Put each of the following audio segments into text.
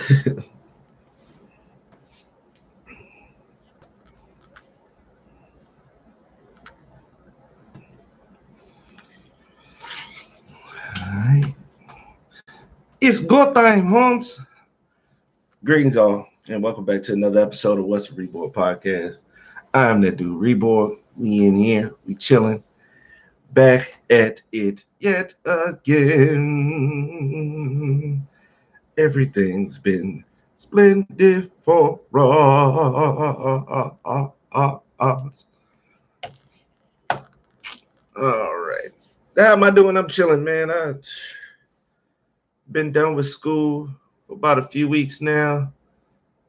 Alright. It's go time, Holmes. Greetings, all, and welcome back to another episode of What's a reborG podcast. I'm that dude, reborG. We in here, we chilling, back at it yet again. Everything's been splendid for us. All right. How am I doing? I'm chilling, man. I've been done with school for about a few weeks now.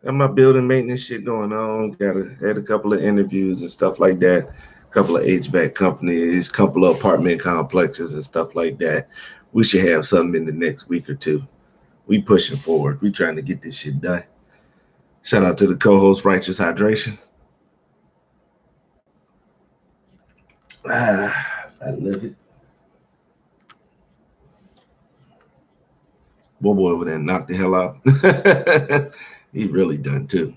Got my building maintenance shit going on. Had a couple of interviews and stuff like that. A couple of HVAC companies, couple of apartment complexes and stuff like that. We should have something in the next week or two. We pushing forward. We trying to get this shit done. Shout out to the co-host Righteous Hydration. I love it. Boy over there knocked the hell out. He really done too.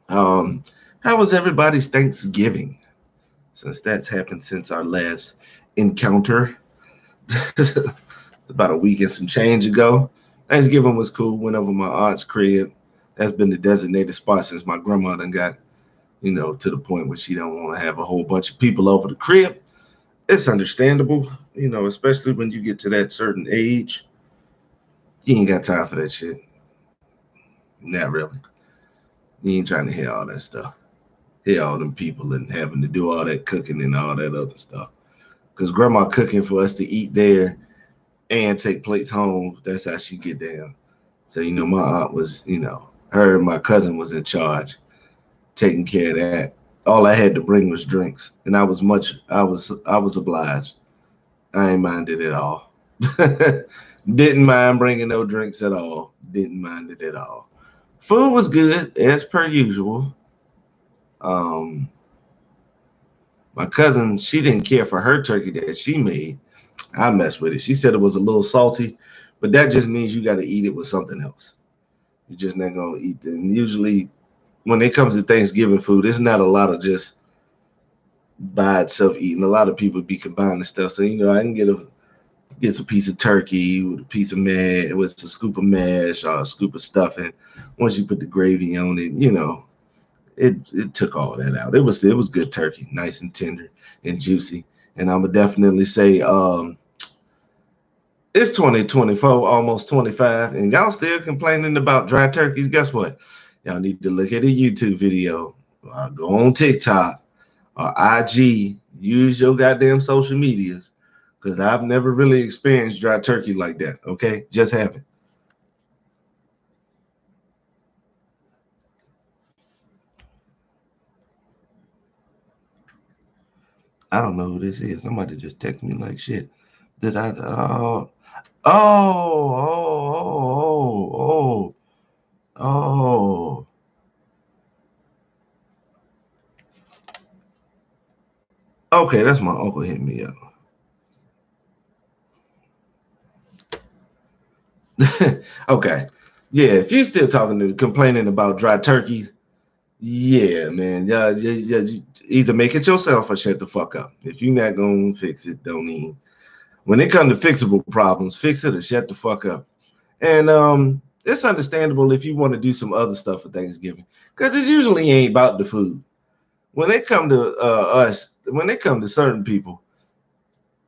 How was everybody's Thanksgiving? Since that's happened since our last encounter. About a week and some change ago. Thanksgiving was cool. Went over my aunt's crib. That's been the designated spot since my grandma done got, to the point where she don't want to have a whole bunch of people over the crib. It's understandable, especially when you get to that certain age. You ain't got time for that shit. Not really. You ain't trying to hear all that stuff. Hear all them people and having to do all that cooking and all that other stuff. Because grandma cooking for us to eat there and take plates home, that's how she get down. So, my aunt was, her and my cousin was in charge, taking care of that. All I had to bring was drinks. And I was obliged. I ain't minded at all. Didn't mind bringing no drinks at all. Didn't mind it at all. Food was good, as per usual. My cousin, she didn't care for her turkey that she made. I messed with it. She said it was a little salty, but that just means you got to eat it with something else. You're just not going to eat it. And usually, when it comes to Thanksgiving food, it's not a lot of just by itself eating. A lot of people be combining stuff. So, I can get a piece of turkey with a piece of mash, with a scoop of mash or a scoop of stuffing. Once you put the gravy on it, it took all that out. It was good turkey, nice and tender and juicy. And I would definitely say it's 2024, almost 25, and y'all still complaining about dry turkeys. Guess what? Y'all need to look at a YouTube video, go on TikTok or IG, use your goddamn social medias, because I've never really experienced dry turkey like that, okay? Just haven't. I don't know who this is. Somebody just texted me like shit. Did I? Oh. Okay, that's my uncle hitting me up. Okay. Yeah, if you're still complaining about dry turkeys, yeah, man. Yeah, either make it yourself or shut the fuck up. If you're not gonna fix it, don't even. When it comes to fixable problems, fix it or shut the fuck up. And it's understandable if you want to do some other stuff for Thanksgiving, because it usually ain't about the food. When it come to when it come to certain people,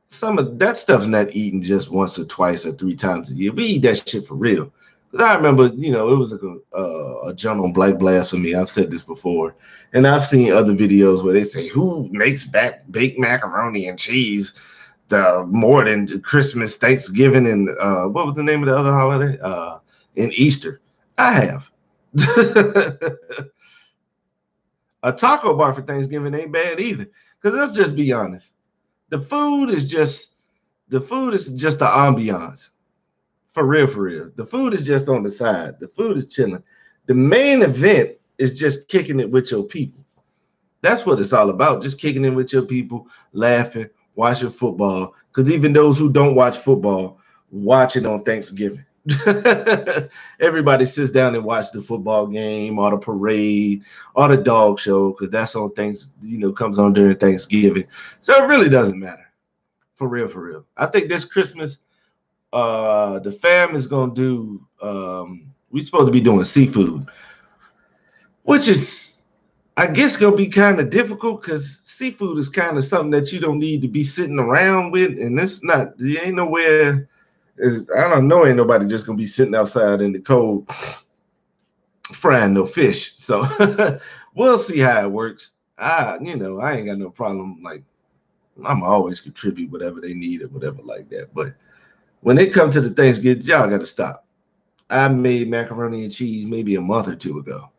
some of that stuff's not eaten just once or twice or three times a year. We eat that shit for real. Because I remember, it was like a jump on Black Blasphemy. I've said this before. And I've seen other videos where they say, who makes baked macaroni and cheese more than Christmas, Thanksgiving, and what was the name of the other holiday? And Easter. I have. A taco bar for Thanksgiving ain't bad either. Because let's just be honest. The food is just the ambiance. For real. The food is just on the side. The food is chilling. The main event is just kicking it with your people. That's what it's all about. Just kicking it with your people, laughing, watching football. Because even those who don't watch football, watch it on Thanksgiving. Everybody sits down and watch the football game or the parade or the dog show because that's on things, comes on during Thanksgiving. So it really doesn't matter. For real, for real. I think this Christmas, the fam is gonna do we supposed to be doing seafood, which is I guess gonna be kind of difficult because seafood is kind of something that you don't need to be sitting around with, and it's not. You ain't nowhere. I don't know. Ain't nobody just gonna be sitting outside in the cold frying no fish. So we'll see how it works. I ain't got no problem. Like I'm always contribute whatever they need or whatever like that. But when it comes to the Thanksgiving, y'all got to stop. I made macaroni and cheese maybe a month or two ago.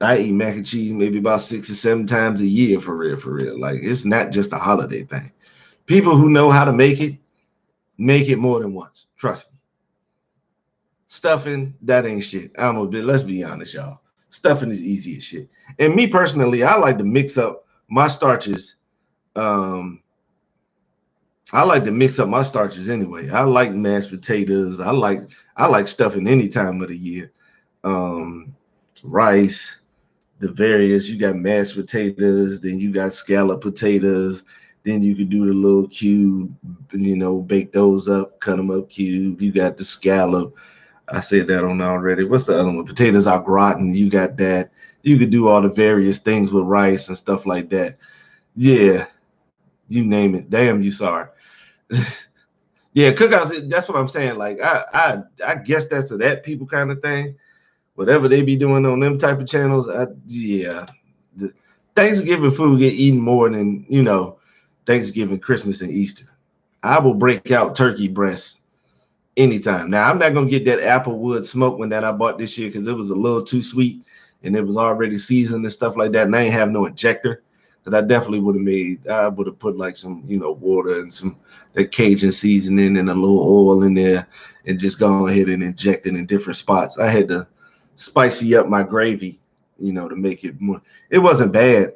I eat mac and cheese maybe about 6 or 7 times a year for real, for real. Like it's not just a holiday thing. People who know how to make it more than once. Trust me. Stuffing, that ain't shit. Let's be honest, y'all. Stuffing is easy as shit. And me personally, I like to mix up my starches. Um, I like to mix up my starches anyway. I like mashed potatoes. I like stuffing any time of the year. Um, Rice, the various. You got mashed potatoes, then you got scallop potatoes. Then you could do the little cube, bake those up, cut them up cube. You got the scallop. I said that on already. What's the other one? Potatoes au gratin. You got that. You could do all the various things with rice and stuff like that. Yeah, you name it. Damn, you sorry. Yeah, cookouts. That's what I'm saying. Like I guess that's a that people kind of thing. Whatever they be doing on them type of channels. Yeah, the Thanksgiving food get eaten more than Thanksgiving, Christmas, and Easter. I will break out turkey breast anytime. Now I'm not gonna get that applewood smoke one that I bought this year because it was a little too sweet and it was already seasoned and stuff like that. And I ain't have no injector. Because I definitely I would have put like some, water and some that Cajun seasoning and a little oil in there and just go ahead and inject it in different spots. I had to spicy up my gravy, to make it more. It wasn't bad.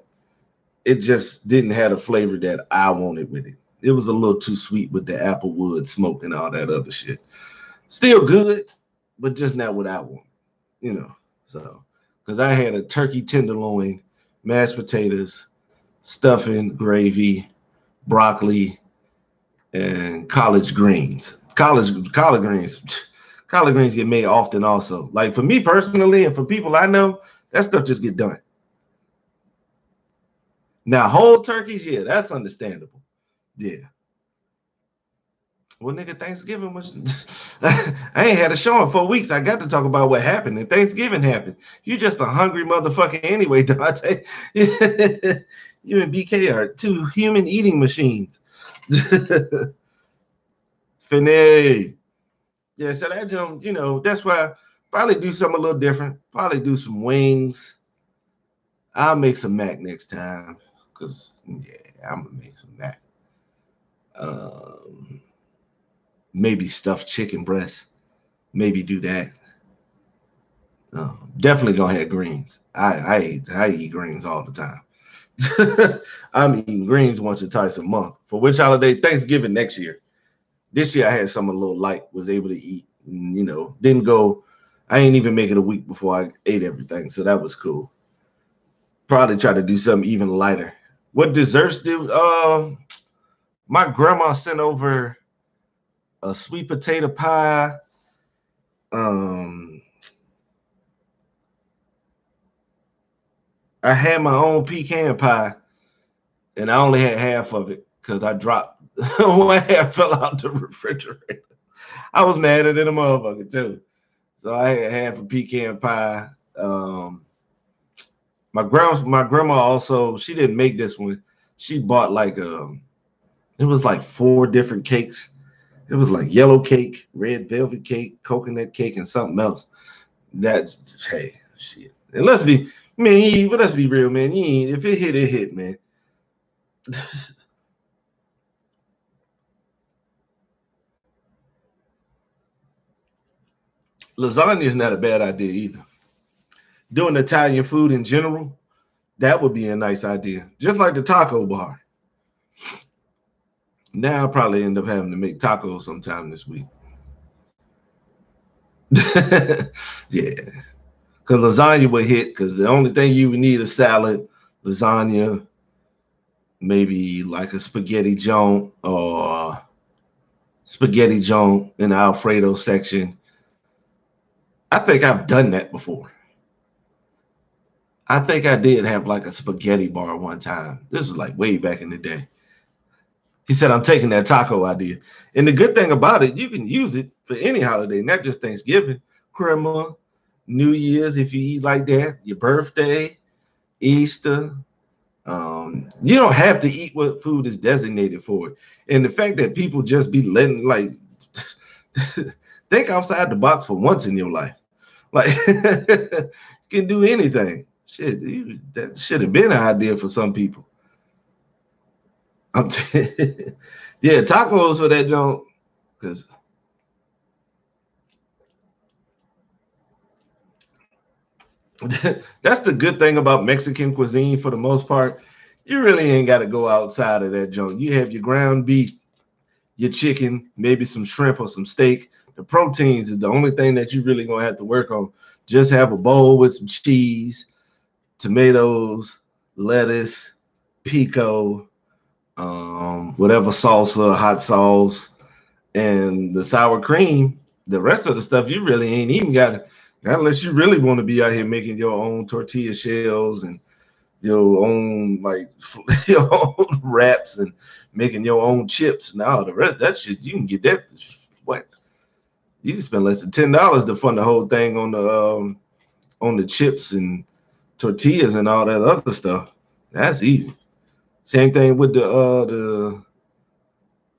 It just didn't have the flavor that I wanted with it. It was a little too sweet with the applewood smoke and all that other shit. Still good, but just not what I want, you know. So, because I had a turkey tenderloin, mashed potatoes, stuffing, gravy, broccoli, and collard greens. Collard greens. Collard greens get made often also. Like for me personally and for people I know, that stuff just get done. Now, whole turkeys, yeah, that's understandable. Yeah. Well, nigga, Thanksgiving was. I ain't had a show in 4 weeks. I got to talk about what happened, and Thanksgiving happened. You just a hungry motherfucker anyway, Dante. You and BK are two human eating machines. Finay. Yeah, so that jump, that's why I probably do something a little different. Probably do some wings. I'll make some mac next time. Cause yeah, I'm gonna make some mac. Um, Maybe stuffed chicken breast. Maybe do that. Definitely gonna have greens. I eat greens all the time. I'm eating greens once or twice a month. For which holiday? Thanksgiving next year. This year I had something a little light. Was able to eat. Didn't go. I ain't even make it a week before I ate everything, so that was cool. Probably try to do something even lighter. What desserts did? My grandma sent over a sweet potato pie. Um, I had my own pecan pie, and I only had half of it because I dropped one half fell out the refrigerator. I was mad at the motherfucker too. So I had half a pecan pie. My grandma also she didn't make this one. She bought like it was like 4 different cakes. It was like yellow cake, red velvet cake, coconut cake, and something else. That's hey shit. And let's be man, but let's be real, man. If it hit, it hit, man. Lasagna is not a bad idea either. Doing Italian food in general, that would be a nice idea. Just like the taco bar. Now I'll probably end up having to make tacos sometime this week. Yeah, because lasagna would hit. Because the only thing you would need is salad, lasagna, maybe like a spaghetti joint or spaghetti joint in the Alfredo section. I think I've done that before. I think I did have like a spaghetti bar one time. This was like way back in the day. He said, I'm taking that taco idea. And the good thing about it, you can use it for any holiday, not just Thanksgiving, Christmas, New Year's, if you eat like that, your birthday, Easter. You don't have to eat what food is designated for. And the fact that people just be letting, like, think outside the box for once in your life. Like, you can do anything. Shit, that should have been an idea for some people. Yeah, tacos for that joint. Because that's the good thing about Mexican cuisine for the most part. You really ain't got to go outside of that joint. You have your ground beef, your chicken, maybe some shrimp or some steak. The proteins is the only thing that you really gonna have to work on. Just have a bowl with some cheese, tomatoes, lettuce, pico, whatever salsa, hot sauce, and the sour cream. The rest of the stuff you really ain't even got, unless you really want to be out here making your own tortilla shells and your own like your own wraps and making your own chips. Now the rest of that shit you can get that. What, you can spend less than $10 to fund the whole thing on the chips and tortillas and all that other stuff. That's easy. Same thing with the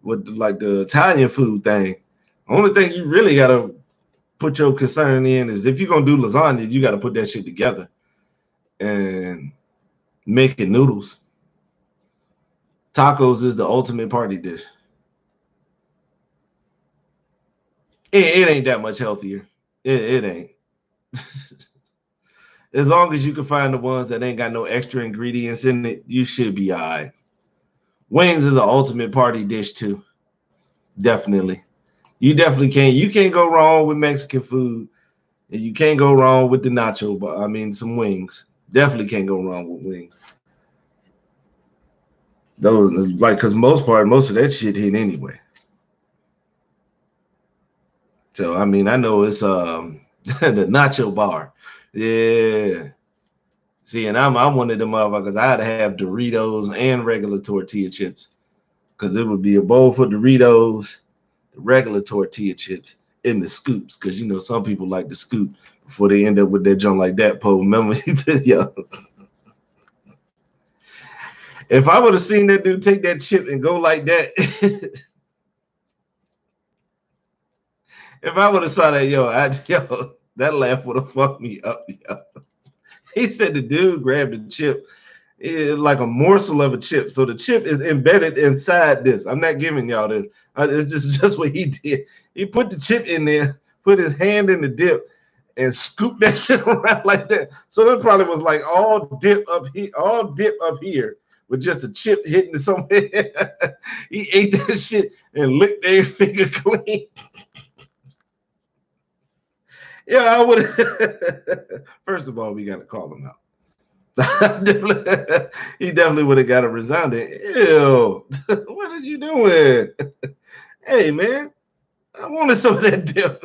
with like the Italian food thing. Only thing you really gotta put your concern in is if you're gonna do lasagna, you gotta put that shit together and make it noodles. Tacos is the ultimate party dish. It ain't that much healthier. It ain't. As long as you can find the ones that ain't got no extra ingredients in it, you should be all right. Wings is an ultimate party dish too. Definitely. You definitely can't. You can't go wrong with Mexican food, and you can't go wrong with the nacho. But I mean, some wings. Definitely can't go wrong with wings. Those like because most of that shit hit anyway. So I mean, I know it's the nacho bar. Yeah. See, and I'm one of them motherfuckers. I'd have Doritos and regular tortilla chips because it would be a bowl for Doritos, the regular tortilla chips, and the scoops. Because you know some people like the scoop before they end up with that junk like that. Po, remember? Yo, if I would have seen that dude take that chip and go like that, if I would have saw that, yo, that laugh would have fucked me up. Yo. He said the dude grabbed the chip, like a morsel of a chip. So the chip is embedded inside this. I'm not giving y'all this. It's just what he did. He put the chip in there, put his hand in the dip, and scooped that shit around like that. So it probably was like all dip up here with just a chip hitting somewhere. He ate that shit and licked every finger clean. Yeah, I would. First of all, we got to call him out. He definitely would have got a resounding ew. What are you doing? Hey man, I wanted some of that dip.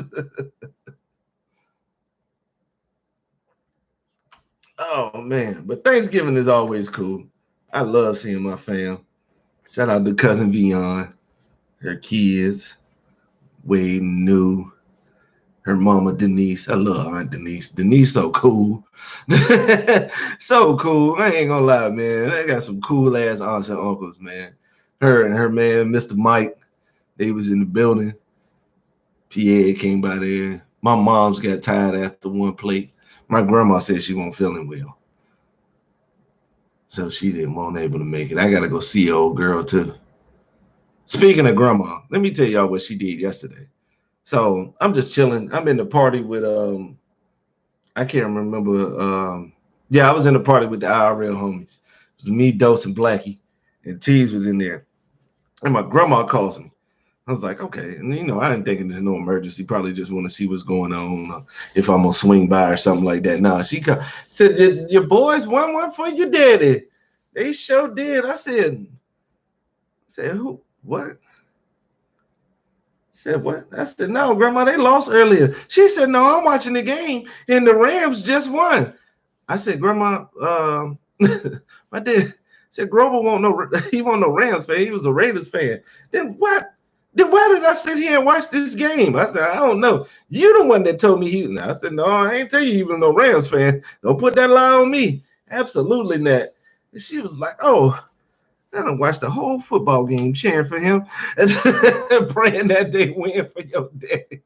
Oh man, but Thanksgiving is always cool. I love seeing my fam. Shout out to cousin Vion, her kids, Wade, New, her mama Denise. I love Aunt Denise. Denise so cool. So cool. I ain't gonna lie, man. I got some cool ass aunts and uncles, man. Her and her man, Mr. Mike, they was in the building. Pierre came by there. My mom's got tired after one plate. My grandma said she wasn't feeling well. So she didn't want able to make it. I gotta go see old girl too. Speaking of grandma, let me tell y'all what she did yesterday. So I'm just chilling. I'm in the party with I can't remember. Yeah, I was in the party with the IRL homies. It was me, Dose, and Blackie, and Tease was in there. And my grandma calls me. I was like, okay. And, I didn't think there's no emergency. Probably just want to see what's going on, if I'm going to swing by or something like that. No, she said, your boys won one for your daddy. They sure did. I said, who? What? Said what? I said, no, Grandma, they lost earlier. She said, no, I'm watching the game and the Rams just won. I said, Grandma, my dad said Grover he won't no Rams fan. He was a Raiders fan. Then what? Then why did I sit here and watch this game? I said, I don't know. You the one that told me he. I said, no, I ain't tell you he was no Rams fan. Don't put that lie on me. Absolutely not. And she was like, oh, I done watched the whole football game cheering for him and praying that they win for your daddy.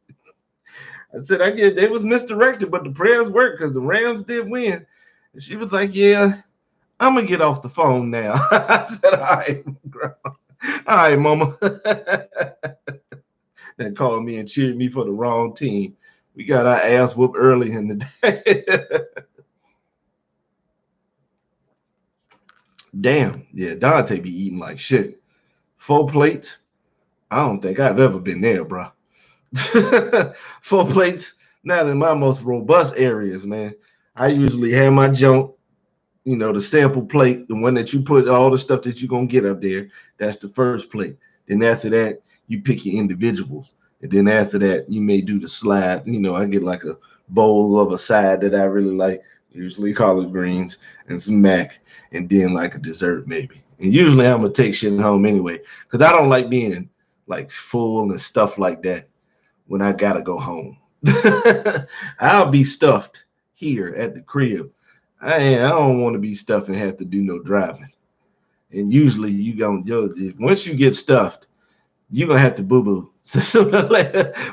I said, I get they was misdirected, but the prayers worked because the Rams did win. And she was like, yeah, I'm gonna get off the phone now. I said, all right, Grandma. All right, Mama. That called me and cheered me for the wrong team. We got our ass whooped early in the day. Damn, yeah, Dante be eating like shit. 4 plates. I don't think I've ever been there, bro. 4 plates, not in my most robust areas, man. I usually have my junk, the sample plate, the one that you put all the stuff that you're going to get up there. That's the first plate. Then after that, you pick your individuals. And then after that, you may do the slide. I get like a bowl of a side that I really like, usually collard greens and some mac, and then like a dessert maybe. And usually I'm going to take shit home anyway, because I don't like being like full and stuff like that when I got to go home. I'll be stuffed here at the crib. I don't want to be stuffed and have to do no driving. And usually you gonna once you get stuffed, you're gonna have to boo-boo. So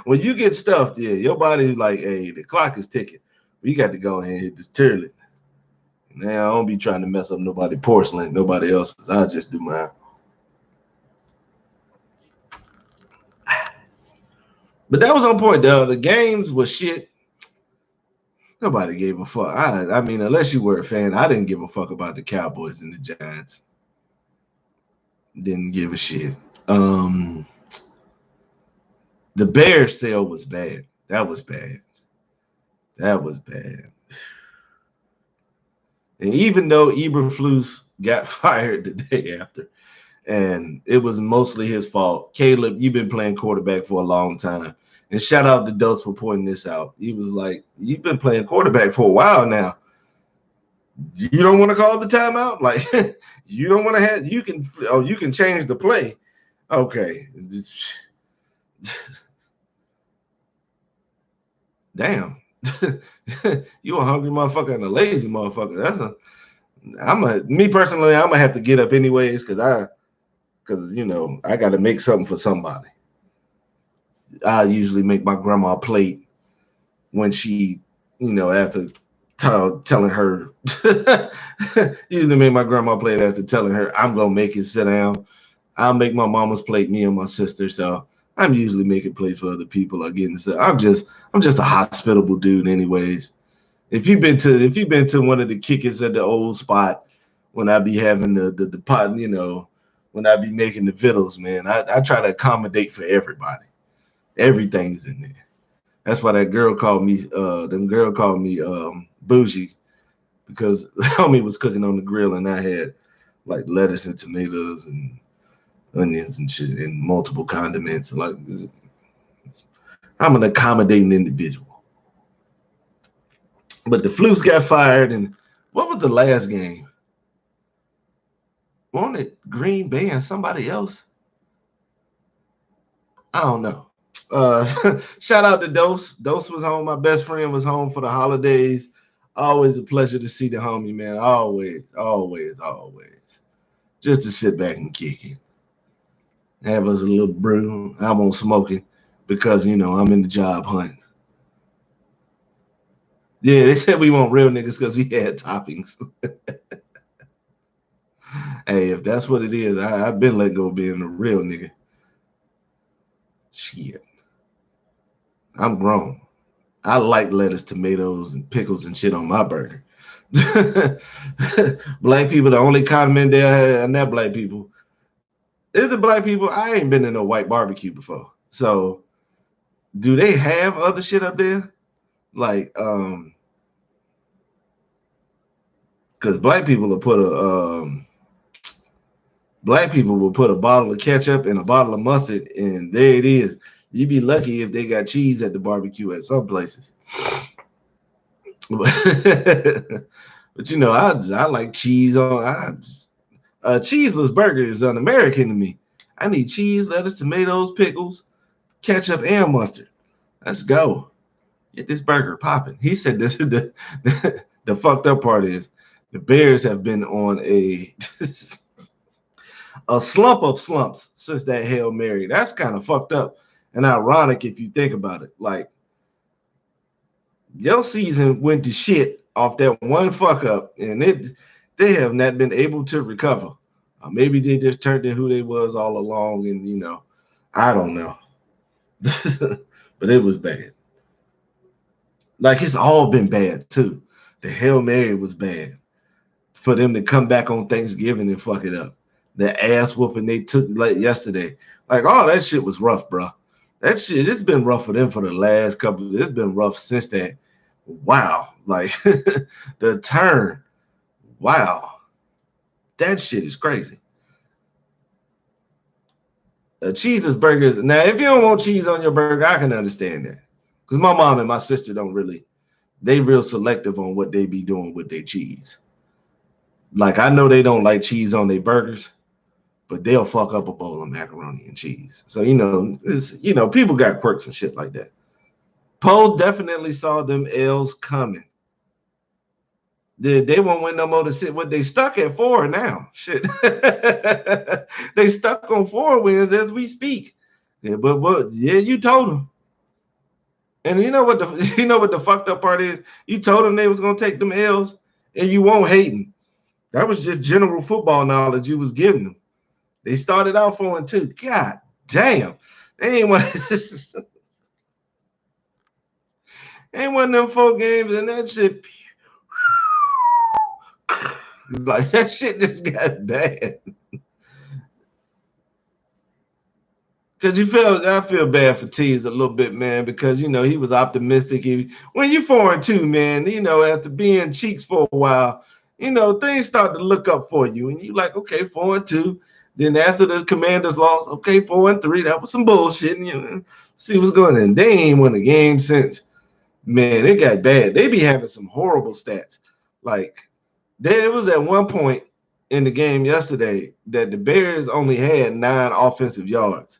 when you get stuffed, yeah, your body's like, hey, the clock is ticking. We got to go ahead and hit this toilet. Now I don't be trying to mess up nobody porcelain, nobody else's. I'll just do mine. But that was on point, though. The games was shit. Nobody gave a fuck. I mean, unless you were a fan, I didn't give a fuck about the Cowboys and the Giants. Didn't give a shit. The Bears sale was bad. That was bad. That was bad. And even though Eberflus got fired the day after, and it was mostly his fault. Caleb, you've been playing quarterback for a long time. And shout out to Dose for pointing this out. He was like, you've been playing quarterback for a while now. You don't want to call the timeout? Like, you don't want to have, you can change the play. Okay. Damn. You a hungry motherfucker and a lazy motherfucker. Me personally, I'm gonna have to get up anyways because I got to make something for somebody. I usually make my grandma a plate when she, after telling her, usually make my grandma a plate after telling her I'm gonna make it, sit down. I'll make my mama's plate, me and my sister. So I'm usually making plates for other people or getting stuff. I'm just a hospitable dude, anyways. If you've been to one of the kickers at the old spot when I be having the pot, when I be making the vittles, man, I try to accommodate for everybody. Everything is in there. That's why that girl called me, bougie, because homie was cooking on the grill and I had like lettuce and tomatoes and onions and shit and multiple condiments. Like, I'm an accommodating individual. But the Flus got fired, and what was the last game? Wasn't it Green Bay and somebody else? I don't know. Shout out to Dose. Dose was home. My best friend was home for the holidays. Always a pleasure to see the homie, man. Always. Just to sit back and kick it. Have us a little brew. I won't smoke it because, I'm in the job hunt. Yeah, they said we want real niggas because we had toppings. Hey, if that's what it is, I've been let go being a real nigga. Shit. I'm grown. I like lettuce, tomatoes, and pickles and shit on my burger. Black people, the only condiment they have, and that black people, Is it black people? I ain't been to no white barbecue before. So do they have other shit up there? Like, because black people will put a bottle of ketchup and a bottle of mustard, and there it is. You'd be lucky if they got cheese at the barbecue at some places. But you know, I like cheese on. Cheeseless burger is un-American to me. I need cheese, lettuce, tomatoes, pickles, ketchup, and mustard. Let's go. Get this burger popping. He said this the fucked up part is the Bears have been on a slump of slumps since that Hail Mary. That's kind of fucked up and ironic if you think about it. Like, your season went to shit off that one fuck up, and they have not been able to recover. Maybe they just turned to who they was all along, and I don't know. But it was bad. Like, it's all been bad too. The Hail Mary was bad. For them to come back on Thanksgiving and fuck it up. The ass whooping they took like yesterday. Like, all that shit was rough, bro. That shit, it's been rough for them for the last couple. It's been rough since that. Wow. Like, the turn. Wow. That shit is crazy. Cheeseless burgers. Now, if you don't want cheese on your burger, I can understand that. Because my mom and my sister don't really, they real selective on what they be doing with their cheese. Like, I know they don't like cheese on their burgers, but they'll fuck up a bowl of macaroni and cheese. So, people got quirks and shit like that. Poe definitely saw them L's coming. They won't win no more to sit. What they stuck at 4 now. Shit. They stuck on 4 wins as we speak. Yeah, but yeah, you told them. And you know what the fucked up part is? You told them they was gonna take them L's, and you won't hate them. That was just general football knowledge you was giving them. They started out 4-2. God damn. They ain't one ain't one of them 4 games, and that shit like that shit just got bad. Because I feel bad for Tease a little bit, man, because he was optimistic. When you 4-2, man, after being cheeks for a while, things start to look up for you, and you like, okay, 4-2. Then after the Commanders lost, okay, 4-3, that was some bullshit. And, see what's going on. They ain't won a game since. Man, it got bad. They be having some horrible stats. Like, there was at one point in the game yesterday that the Bears only had 9 offensive yards.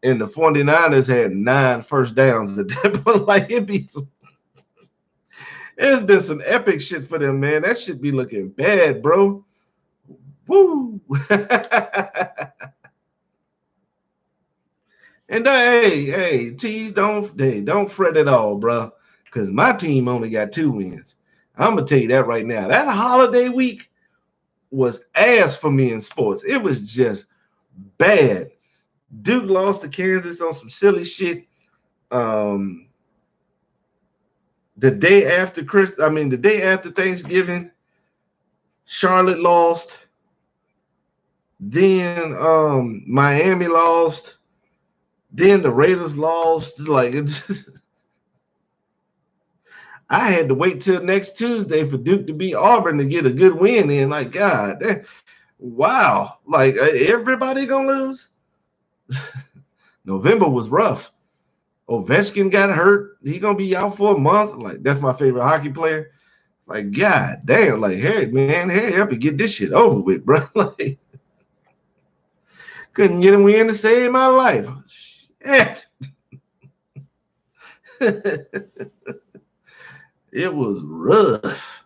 And the 49ers had 9 first downs at that point. Like, it's been some epic shit for them, man. That shit be looking bad, bro. Woo. And hey, T's don't fret at all, bro. Because my team only got 2 wins. I'm gonna tell you that right now. That holiday week was ass for me in sports. It was just bad. Duke lost to Kansas on some silly shit. The day after Thanksgiving, Charlotte lost. Then Miami lost. Then the Raiders lost. Like, I had to wait till next Tuesday for Duke to beat Auburn to get a good win in. Like, God, wow. Like, everybody gonna lose? November was rough. Ovechkin got hurt. He gonna be out for a month. Like, that's my favorite hockey player. Like, God damn, like, hurry up and get this shit over with, bro. Like, couldn't get a win to save my life. Shit. It was rough.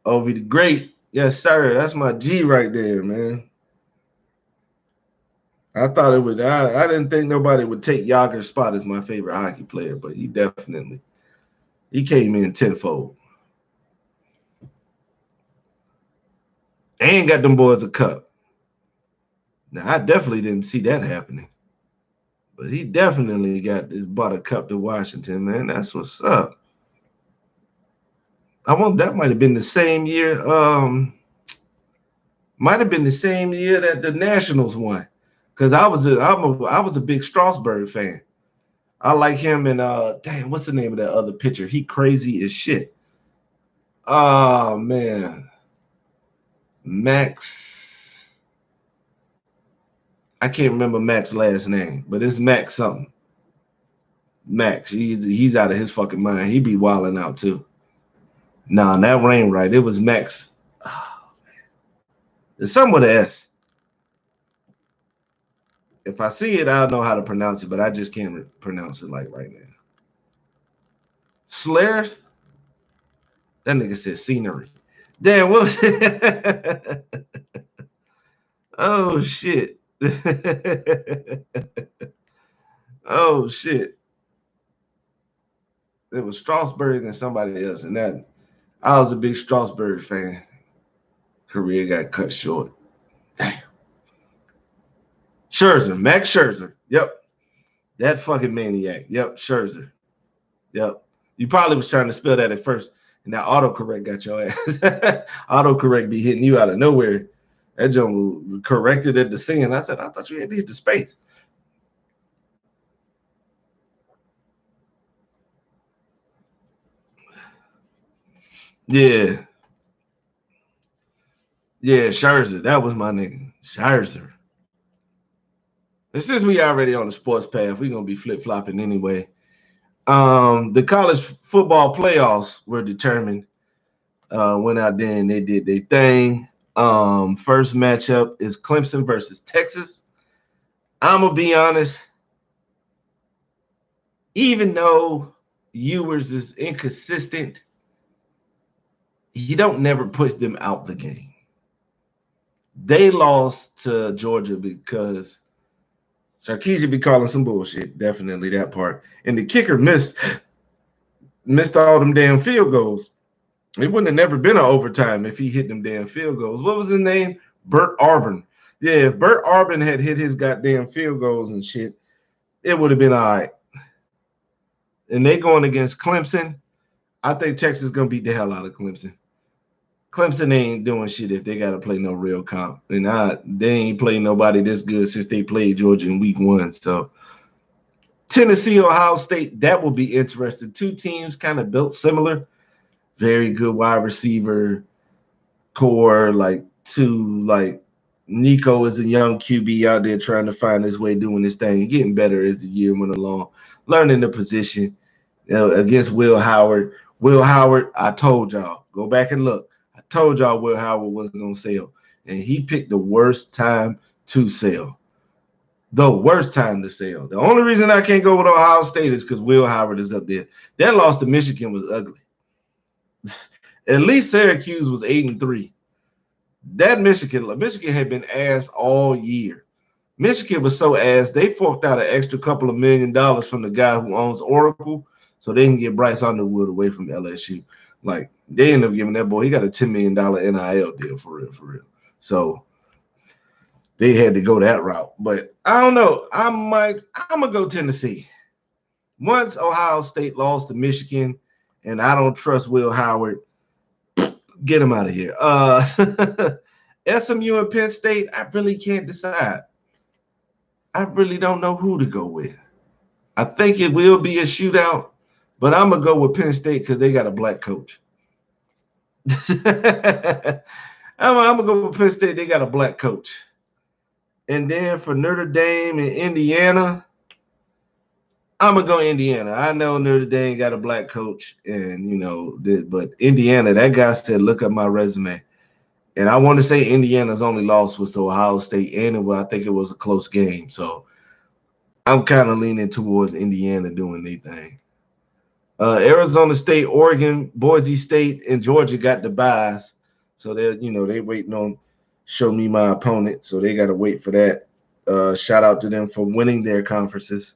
Ovi the Great. Yes, sir. That's my G right there, man. I thought it would. I didn't think nobody would take Yager's spot as my favorite hockey player, but he came in tenfold. And got them boys a cup. Now, I definitely didn't see that happening. But he definitely bought a cup to Washington, man. That's what's up. That might have been the same year Might have been the same year that the Nationals won, because I was a big Strasburg fan. I like him and damn, what's the name of that other pitcher? He crazy as shit. Oh man, Max. I can't remember Max's last name, but it's Max something. Max, he's out of his fucking mind. He be wilding out too. Nah, that ain't right. It was Max. Oh, it's something with an S. If I see it, I'll know how to pronounce it, but I just can't pronounce it like right now. Slareth? That nigga said scenery. Damn, what was it? Oh shit. Oh shit. It was Strasburg and somebody else, and that I was a big Strasburg fan. Career got cut short. Damn. Scherzer, Max Scherzer. Yep. That fucking maniac. Yep, Scherzer. Yep. You probably was trying to spell that at first, and that autocorrect got your ass. Autocorrect be hitting you out of nowhere. That joint corrected at the singing. I said, I thought you had to hit the space. Yeah. Yeah, Scherzer. That was my nigga. Scherzer. And since we already on the sports path, we're gonna be flip-flopping anyway. The college football playoffs were determined. Went out there and they did their thing. First matchup is Clemson versus Texas. I'm gonna be honest, even though Ewers is inconsistent, you don't never push them out the game. They lost to Georgia because Sarkisian be calling some bullshit. Definitely that part. And the kicker missed all them damn field goals. It wouldn't have never been an overtime if he hit them damn field goals. What was his name? Bert Arbin. Yeah, if Bert Arbin had hit his goddamn field goals and shit, it would have been all right. And they going against Clemson. I think Texas is going to beat the hell out of Clemson. Clemson ain't doing shit if they got to play no real comp. And they ain't played nobody this good since they played Georgia in week 1. So Tennessee, Ohio State, that will be interesting. Two teams kind of built similar. Very good wide receiver core, like Nico is a young QB out there trying to find his way, doing his thing, getting better as the year went along, learning the position against Will Howard. Will Howard, I told y'all, go back and look. I told y'all Will Howard wasn't going to sell, and he picked the worst time to sell. The worst time to sell. The only reason I can't go with Ohio State is because Will Howard is up there. That loss to Michigan was ugly. At least Syracuse was 8-3. That Michigan had been ass all year. Michigan was so ass, they forked out an extra couple of $1 million from the guy who owns Oracle so they can get Bryce Underwood away from LSU. Like, they ended up giving that boy, he got a $10 million NIL deal for real. So they had to go that route. But I don't know. I'm going to go Tennessee. Once Ohio State lost to Michigan, and I don't trust Will Howard, get him out of here. SMU and Penn State, I really can't decide. I really don't know who to go with. I think it will be a shootout, but I'm going to go with Penn State because they got a black coach. I'm going to go with Penn State. They got a black coach. And then for Notre Dame and Indiana, I'm going to go Indiana. I know Notre Dame got a black coach, and, but Indiana, that guy said, look at my resume. And I want to say Indiana's only loss was to Ohio State, and I think it was a close game. So I'm kind of leaning towards Indiana doing their thing. Arizona State, Oregon, Boise State, and Georgia got the byes. So they waiting on show me my opponent. So they got to wait for that. Shout out to them for winning their conferences,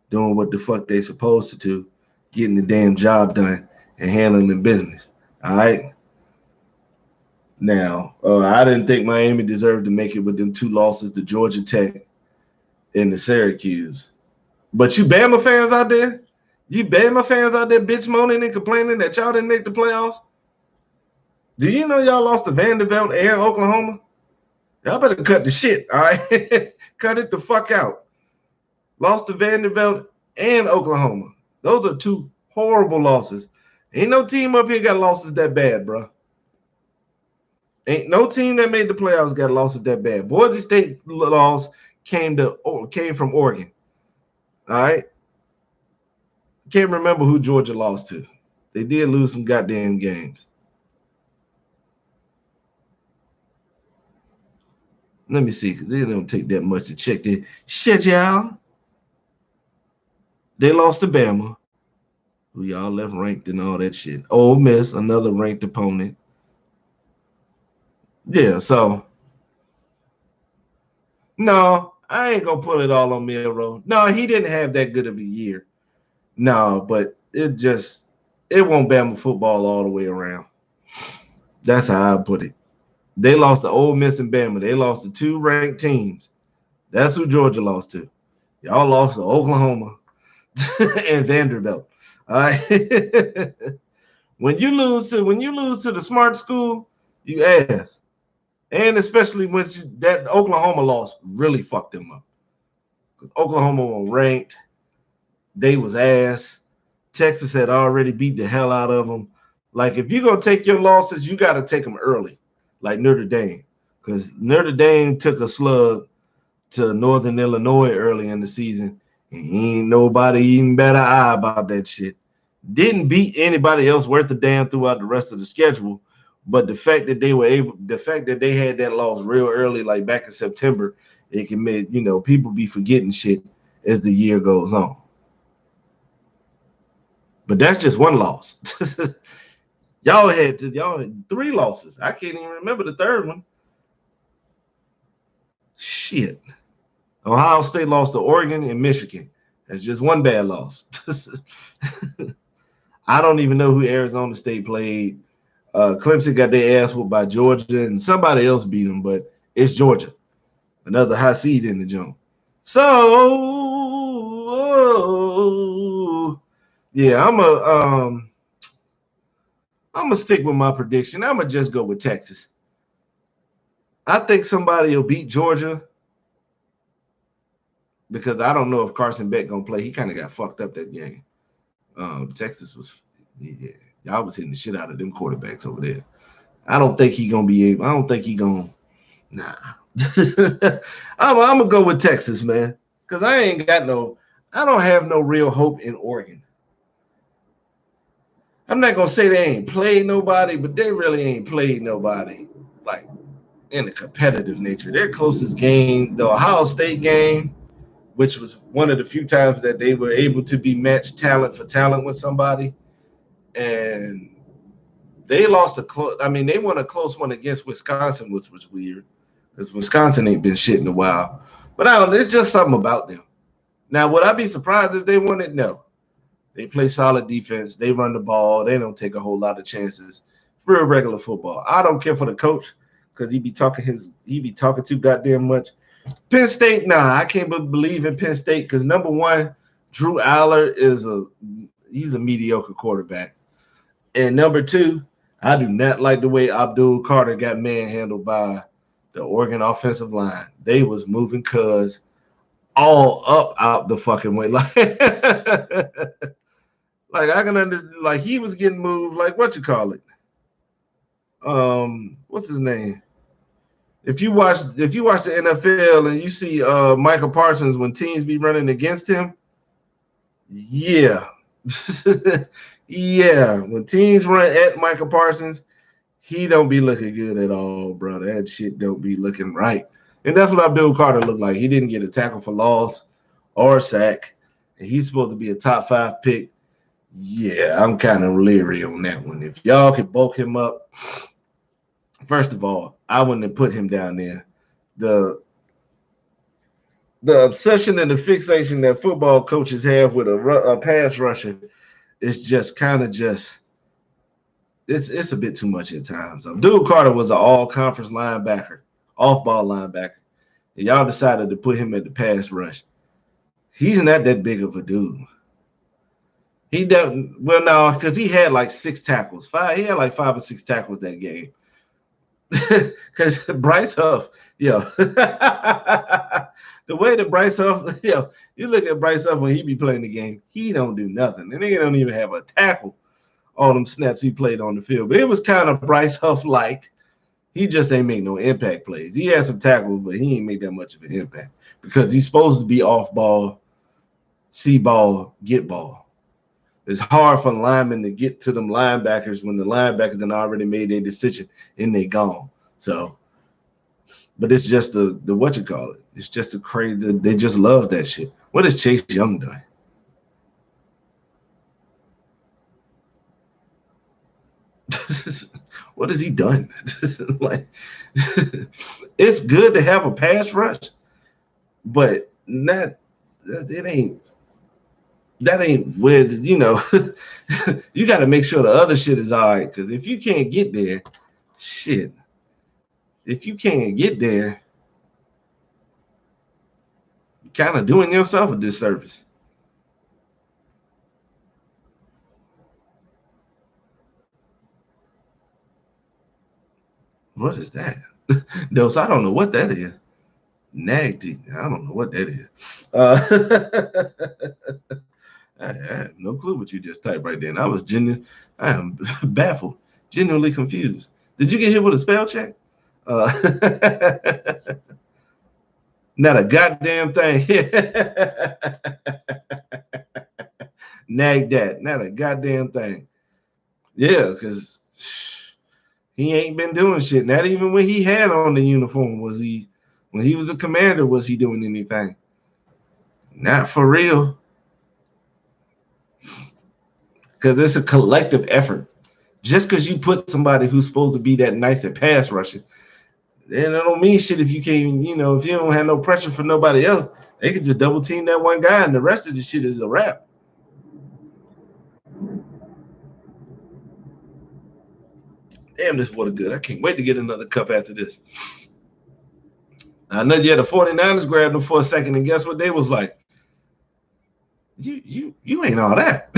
doing what the fuck they supposed to do, getting the damn job done and handling business. All right. Now, I didn't think Miami deserved to make it with them 2 losses to Georgia Tech and the Syracuse. But you Bama fans out there, bitch moaning and complaining that y'all didn't make the playoffs. Do you know y'all lost to Vanderbilt and Oklahoma? Y'all better cut the shit, all right? Cut it the fuck out. Lost to Vanderbilt and Oklahoma. Those are two horrible losses. Ain't no team up here got losses that bad, bro. Ain't no team that made the playoffs got losses that bad. Boise State loss came from Oregon. All right. Can't remember who Georgia lost to. They did lose some goddamn games. Let me see, because they don't take that much to check the shit, y'all. They lost to Bama, who y'all left ranked and all that shit. Ole Miss, another ranked opponent. Yeah, so no, I ain't gonna put it all on Milroe. No, he didn't have that good of a year. No, but it won't Bama football all the way around. That's how I put it. They lost to Ole Miss and Bama. They lost to two ranked teams. That's who Georgia lost to. Y'all lost to Oklahoma and Vanderbilt. All right. when you lose to the smart school, you ass. And especially when that Oklahoma loss really fucked them up. Oklahoma was ranked. They was ass. Texas had already beat the hell out of them. Like, if you're going to take your losses, you got to take them early, like Notre Dame. Because Notre Dame took a slug to Northern Illinois early in the season, and ain't nobody even better eye about that shit. Didn't beat anybody else worth a damn throughout the rest of the schedule, but the fact that they had that loss real early, like back in September, it can make people be forgetting shit as the year goes on. But that's just one loss. y'all had three losses. I can't even remember the third one. Shit. Ohio State lost to Oregon and Michigan. That's just one bad loss. I don't even know who Arizona State played. Clemson got their ass whooped by Georgia, and somebody else beat them, but it's Georgia, another high seed in the joint. So, yeah, I'm gonna stick with my prediction. I'm gonna just go with Texas. I think somebody will beat Georgia, because I don't know if Carson Beck gonna play. He kind of got fucked up that game. Texas was, y'all was hitting the shit out of them quarterbacks over there. I don't think he gonna be able. I don't think he gonna. Nah. I'm gonna go with Texas, man, because I don't have no real hope in Oregon. I'm not gonna say they ain't played nobody, but they really ain't played nobody like in a competitive nature. Their closest game, the Ohio State game, which was one of the few times that they were able to be matched talent for talent with somebody, and they lost they won a close one against Wisconsin, which was weird, because Wisconsin ain't been shit in a while. But I don't know, there's just something about them. Now, would I be surprised if they won it? No. They play solid defense. They run the ball. They don't take a whole lot of chances. Real regular football. I don't care for the coach, because he be talking too goddamn much. Penn State, nah, I can't believe in Penn State, because number one, Drew Aller he's a mediocre quarterback. And number two, I do not like the way Abdul Carter got manhandled by the Oregon offensive line. They was moving cuz all up out the fucking way. Like, I can understand, like, he was getting moved, like, what you call it? What's his name? If you watch the NFL and you see Michael Parsons when teams be running against him, yeah. Yeah, when teams run at Michael Parsons, he don't be looking good at all, bro. That shit don't be looking right. And that's what Abdul Carter looked like. He didn't get a tackle for loss or a sack, and he's supposed to be a top 5 pick. Yeah, I'm kind of leery on that one. If y'all could bulk him up, first of all, I wouldn't have put him down there. The obsession and the fixation that football coaches have with a pass rusher is just kind of it's a bit too much at times. Abdul Carter was an all-conference linebacker, off-ball linebacker. And y'all decided to put him at the pass rush. He's not that big of a dude. He doesn't, well, no, because he had like 6 tackles. He had like 5 or 6 tackles that game. Because Bryce Huff, yo, the way that Bryce Huff, yo, you look at Bryce Huff when he be playing the game, he don't do nothing, and he don't even have a tackle all them snaps he played on the field. But it was kind of Bryce Huff like. He just ain't make no impact plays. He had some tackles, but he ain't make that much of an impact because he's supposed to be off ball, see ball, get ball. It's hard for linemen to get to them linebackers when the linebackers have already made their decision and they gone. So, but it's just the what you call it. It's just a crazy. They just love that shit. What is Chase Young doing? What has he done? Like, it's good to have a pass rush, but not it ain't. That ain't where you know. You got to make sure the other shit is all right. Because if you can't get there, shit. If you can't get there, you're kind of doing yourself a disservice. What is that? Dose, I don't know what that is. Nagty, I don't know what that is. I have no clue what you just typed right there. And I am baffled, genuinely confused. Did you get hit with a spell check? Not a goddamn thing. Nag that, not a goddamn thing. Yeah, because he ain't been doing shit. Not even when he had on the uniform was he. When he was a commander, was he doing anything? Not for real. Because it's a collective effort. Just because you put somebody who's supposed to be that nice at pass rushing, then it don't mean shit if you can't, if you don't have no pressure for nobody else, they can just double team that one guy and the rest of the shit is a wrap. Damn, this water good. I can't wait to get another cup after this. I know the 49ers grabbed them for a second, and guess what they was like? You ain't all that.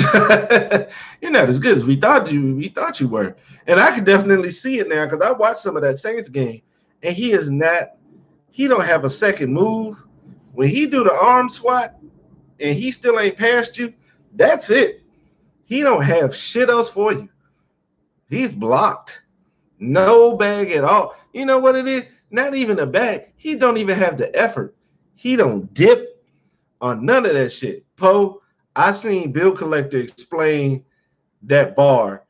You're not as good as we thought you were. And I can definitely see it now because I watched some of that Saints game, and he don't have a second move. When he do the arm swat and he still ain't past you, that's it. He don't have shit else for you. He's blocked. No bag at all. You know what it is? Not even a bag. He don't even have the effort. He don't dip on none of that shit. Poe, I seen Bill Collector explain that bar.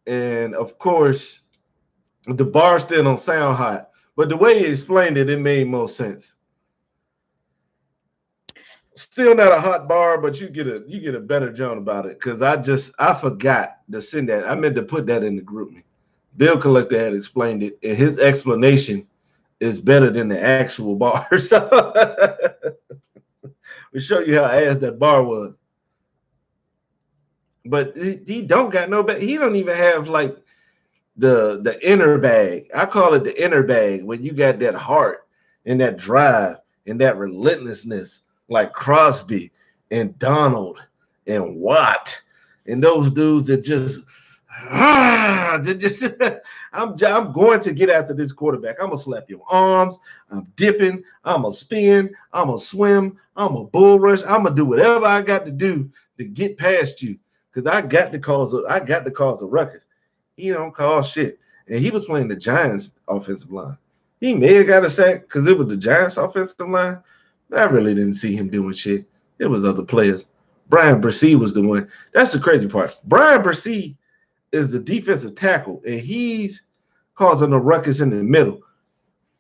And of course, the bar still don't sound hot. But the way he explained it, it made more sense. Still not a hot bar, but you get a better joke about it. Cause I forgot to send that. I meant to put that in the group me. Bill Collector had explained it, and his explanation is better than the actual bar. So we show you how ass that bar was. But he don't got no bag. He don't even have like the inner bag. I call it the inner bag when you got that heart and that drive and that relentlessness like Crosby and Donald and Watt and those dudes that just I'm going to get after this quarterback. I'm gonna slap your arms. I'm dipping. I'm gonna spin. I'm gonna swim. I'm gonna bull rush. I'm gonna do whatever I got to do to get past you because I got to cause a ruckus. He don't cause shit, and he was playing the Giants' offensive line. He may have got a sack because it was the Giants' offensive line, but I really didn't see him doing shit. It was other players. Brian Bresee was the one. That's the crazy part. Brian Bresee is the defensive tackle, and he's causing a ruckus in the middle.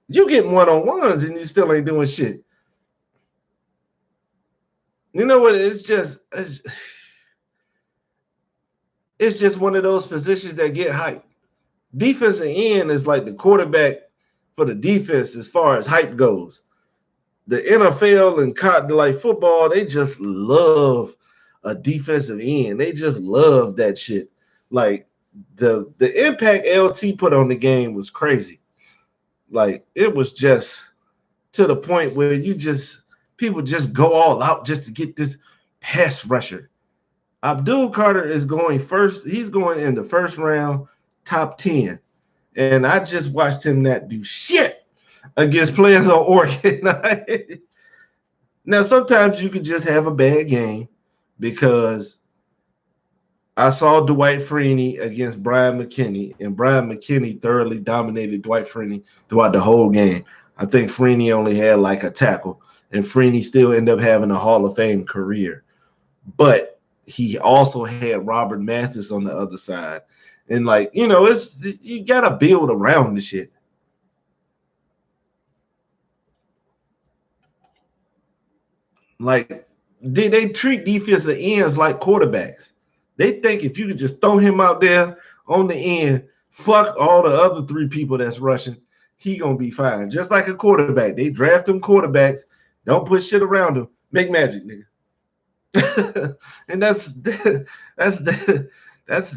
You getting one-on-ones, and you still ain't doing shit. You know what? It's just one of those positions that get hype. Defensive end is like the quarterback for the defense as far as hype goes. The NFL and like football, they just love a defensive end. They just love that shit. Like the impact LT put on the game was crazy. Like it was just to the point where people just go all out just to get this pass rusher. Abdul Carter is going first. He's going in the first round, top 10. And I just watched him not do shit against players on Oregon. Now, sometimes you could just have a bad game because I saw Dwight Freeney against Brian McKinney, and Brian McKinney thoroughly dominated Dwight Freeney throughout the whole game. I think Freeney only had like a tackle, and Freeney still ended up having a Hall of Fame career. But he also had Robert Mathis on the other side. And like, it's you gotta build around the shit. Like they treat defensive ends like quarterbacks. They think if you could just throw him out there on the end, fuck all the other three people that's rushing, he gonna be fine. Just like a quarterback. They draft them quarterbacks, don't put shit around them, make magic, nigga. And that's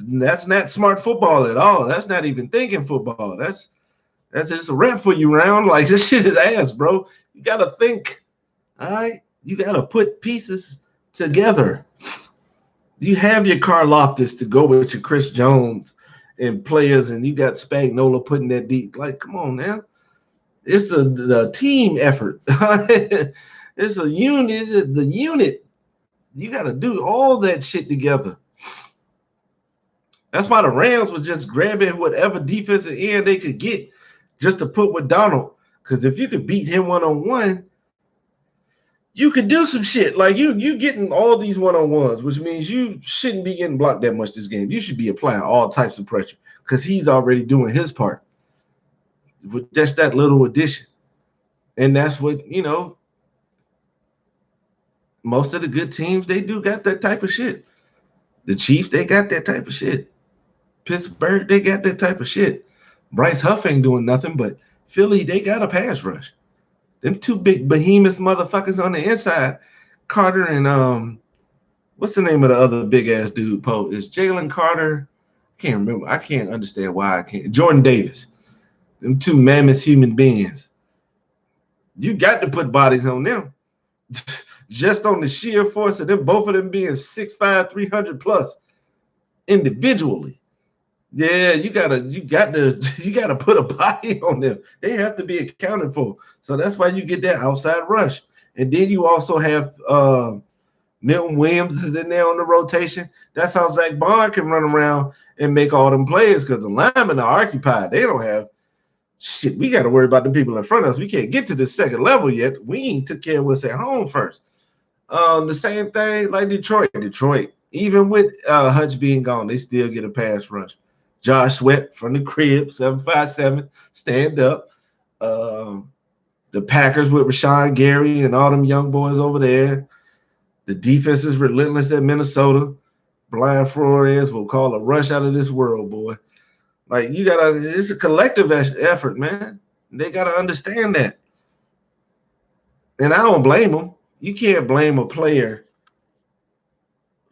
not smart football at all. That's not even thinking football. That's just a rep for you round. Like this shit is ass, bro. You gotta think. All right. You gotta put pieces together. You have your Carl Loftus to go with your Chris Jones and players, and you got Spagnuolo putting that deep. Like, come on now. It's the team effort. It's a unit. The unit. You got to do all that shit together. That's why the Rams were just grabbing whatever defensive end they could get just to put with Donald. Because if you could beat him one-on-one, you could do some shit. Like you getting all these one-on-ones, which means you shouldn't be getting blocked that much this game. You should be applying all types of pressure because he's already doing his part with just that little addition. And that's what, most of the good teams, they do got that type of shit. The Chiefs, they got that type of shit. Pittsburgh, they got that type of shit. Bryce Huff ain't doing nothing, but Philly, they got a pass rush. Them two big behemoth motherfuckers on the inside, Carter and what's the name of the other big ass dude? Poe is Jalen Carter. I can't remember. I can't understand why I can't. Jordan Davis. Them two mammoth human beings. You got to put bodies on them. Just on the sheer force of them, both of them being 6'5", 300 plus individually. Yeah, you gotta put a body on them. They have to be accounted for. So that's why you get that outside rush. And then you also have Milton Williams is in there on the rotation. That's how Zach Bond can run around and make all them plays because the linemen are occupied. They don't have shit. We got to worry about the people in front of us. We can't get to the second level yet. We ain't took care of what's at home first. The same thing like Detroit. Detroit, even with Hutch being gone, they still get a pass rush. Josh Sweat from the crib, 757, stand up. The Packers with Rashawn Gary and all them young boys over there. The defense is relentless at Minnesota. Brian Flores will call a rush out of this world, boy. Like it's a collective effort, man. They gotta understand that. And I don't blame them. You can't blame a player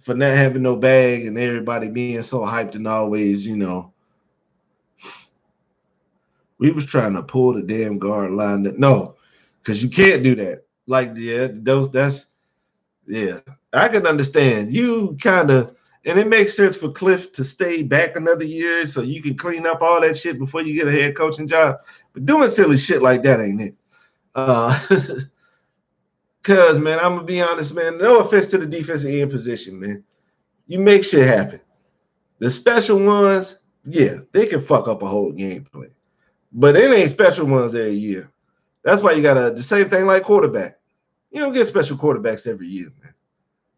for not having no bag and everybody being so hyped and always, we was trying to pull the damn guard line. No, because you can't do that. Like, yeah, I can understand. You kind of, and it makes sense for Cliff to stay back another year so you can clean up all that shit before you get a head coaching job. But doing silly shit like that ain't it. Because, man, I'm going to be honest, man, no offense to the defensive end position, man. You make shit happen. The special ones, yeah, they can fuck up a whole gameplay. But it ain't special ones every year. That's why you got the same thing like quarterback. You don't get special quarterbacks every year, man.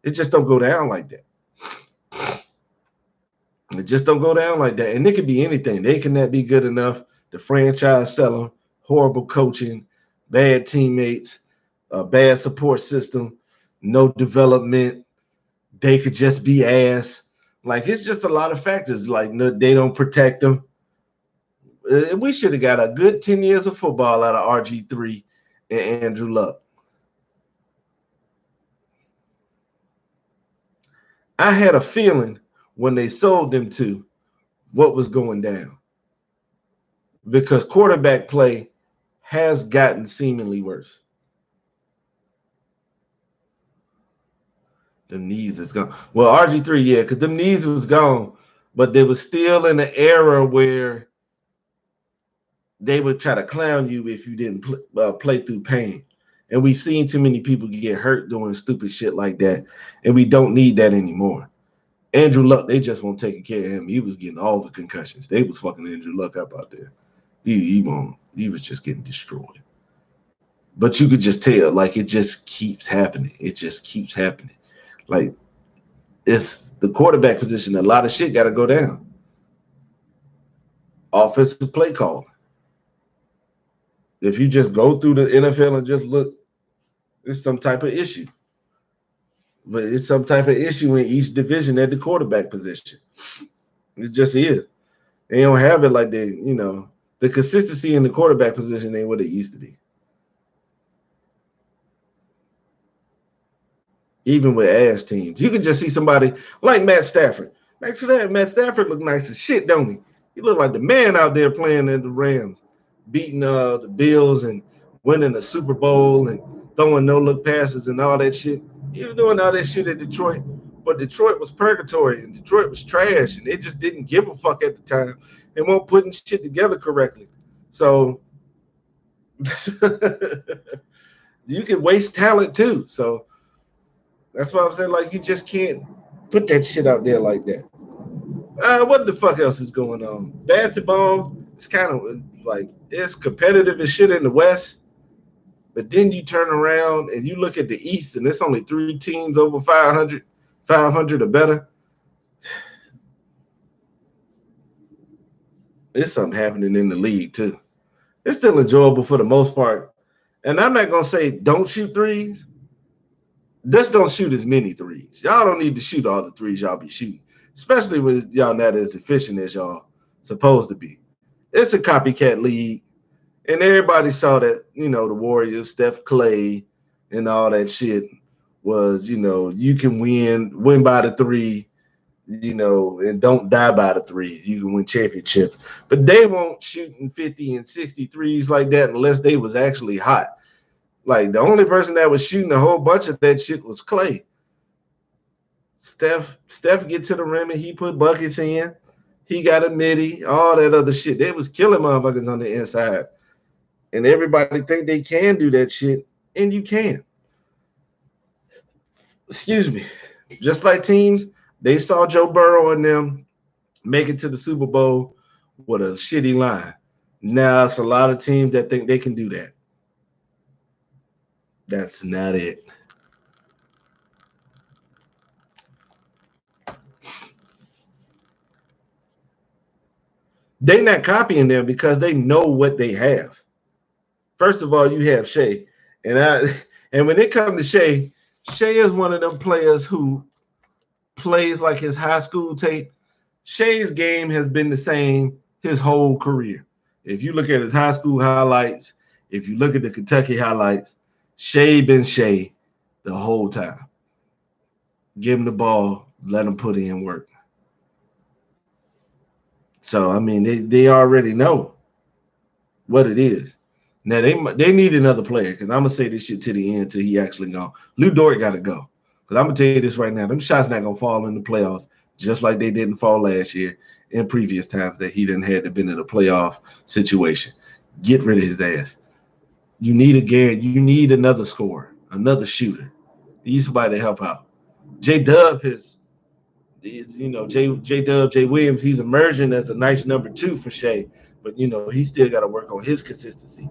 It just don't go down like that. It just don't go down like that. And it could be anything. They cannot be good enough. The franchise sell them, horrible coaching, bad teammates, a bad support system, no development. They could just be ass. Like, it's just a lot of factors. Like, no, they don't protect them. We should have got a good 10 years of football out of RG3 and Andrew Luck. I had a feeling when they sold them to what was going down because quarterback play has gotten seemingly worse. The knees is gone. Well, RG3, yeah, because them knees was gone, but they was still in the era where they would try to clown you if you didn't play through pain. And we've seen too many people get hurt doing stupid shit like that, and we don't need that anymore. Andrew Luck, they just won't take care of him. He was getting all the concussions. They was fucking Andrew Luck up out there. He was just getting destroyed. But you could just tell, like, it just keeps happening. It just keeps happening. Like, it's the quarterback position. A lot of shit got to go down. Offensive play call. If you just go through the NFL and just look, it's some type of issue. But it's some type of issue in each division at the quarterback position. It just is. They don't have it like they, the consistency in the quarterback position ain't what it used to be. Even with ass teams, you can just see somebody like Matt Stafford. Matt Stafford look nice as shit, don't he? He look like the man out there playing in the Rams, beating the Bills and winning the Super Bowl and throwing no-look passes and all that shit. He was doing all that shit at Detroit, but Detroit was purgatory and Detroit was trash, and they just didn't give a fuck at the time. They weren't putting shit together correctly. So you can waste talent too. So that's why I'm saying, like, you just can't put that shit out there like that. What the fuck else is going on? Basketball, it's kind of like, it's competitive as shit in the West. But then you turn around and you look at the East, and it's only 3 teams over 500 or better. There's something happening in the league, too. It's still enjoyable for the most part. And I'm not going to say don't shoot threes. Just don't shoot as many threes. Y'all don't need to shoot all the threes y'all be shooting, especially with y'all not as efficient as y'all supposed to be. It's a copycat league. And everybody saw that, the Warriors, Steph Clay, and all that shit was, you can win by the three, and don't die by the three. You can win championships. But they won't shooting 50 and 60 threes like that unless they was actually hot. Like, the only person that was shooting a whole bunch of that shit was Clay. Steph get to the rim and he put buckets in. He got a midi, all that other shit. They was killing motherfuckers on the inside. And everybody think they can do that shit, and you can. Excuse me. Just like teams, they saw Joe Burrow and them make it to the Super Bowl with a shitty line. Now it's a lot of teams that think they can do that. That's not it. They're not copying them because they know what they have. First of all, you have Shea. And when it comes to Shea is one of them players who plays like his high school tape. Shea's game has been the same his whole career. If you look at his high school highlights, if you look at the Kentucky highlights, Shea been Shea the whole time. Give him the ball, let him put in work. So, I mean, they already know what it is. Now, they need another player, because I'm going to say this shit to the end until he actually gone. Lou Dort got to go. Because I'm going to tell you this right now. Them shots not going to fall in the playoffs, just like they didn't fall last year in previous times that he didn't have to been in a playoff situation. Get rid of his ass. You need another scorer, another shooter. You need somebody to help out. J-Dub is, J-Dub, Jay Williams, he's emerging as a nice number 2 for Shea. But, he still got to work on his consistency.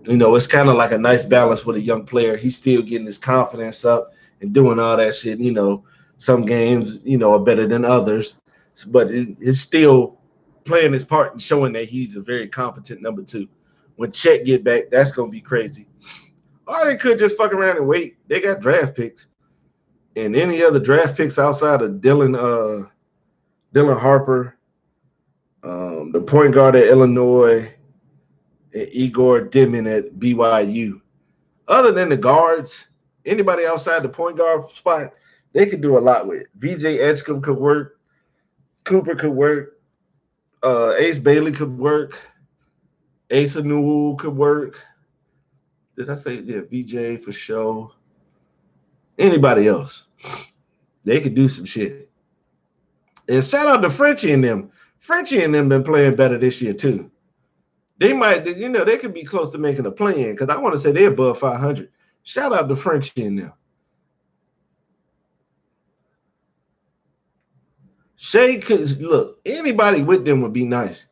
It's kind of like a nice balance with a young player. He's still getting his confidence up and doing all that shit. Some games, are better than others, but it's still playing his part and showing that he's a very competent number 2. When Chet get back, that's going to be crazy. Or they could just fuck around and wait. They got draft picks. And any other draft picks outside of Dylan Harper, the point guard at Illinois, and Igor Dimin at BYU. Other than the guards, anybody outside the point guard spot, they could do a lot with. VJ Edgecombe could work. Cooper could work. Ace Bailey could work. Asa Newell could work. Did I say, yeah, VJ for sure? Anybody else? They could do some shit. And shout out to Frenchie and them. Frenchie and them been playing better this year too. They might, they could be close to making a play-in because I want to say they're above 500. Shout out to Frenchie in there. Shea could look, anybody with them would be nice.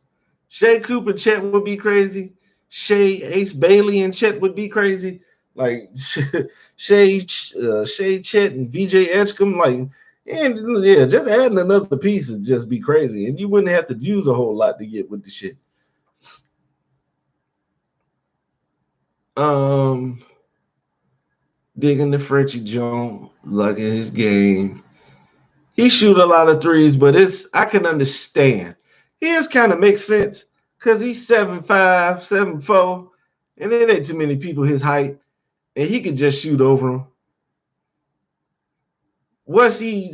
Shea Cooper, Chet would be crazy. Shea, Ace Bailey, and Chet would be crazy. Like Shea, Chet, and VJ Edgecombe. Like, and yeah, just adding another piece would just be crazy, and you wouldn't have to use a whole lot to get with the shit. Digging the Frenchie Jones, lugging his game. He shoot a lot of threes, but I can understand. His kind of makes sense because he's 7'5", 7'4", and there ain't too many people his height, and he can just shoot over them. Once he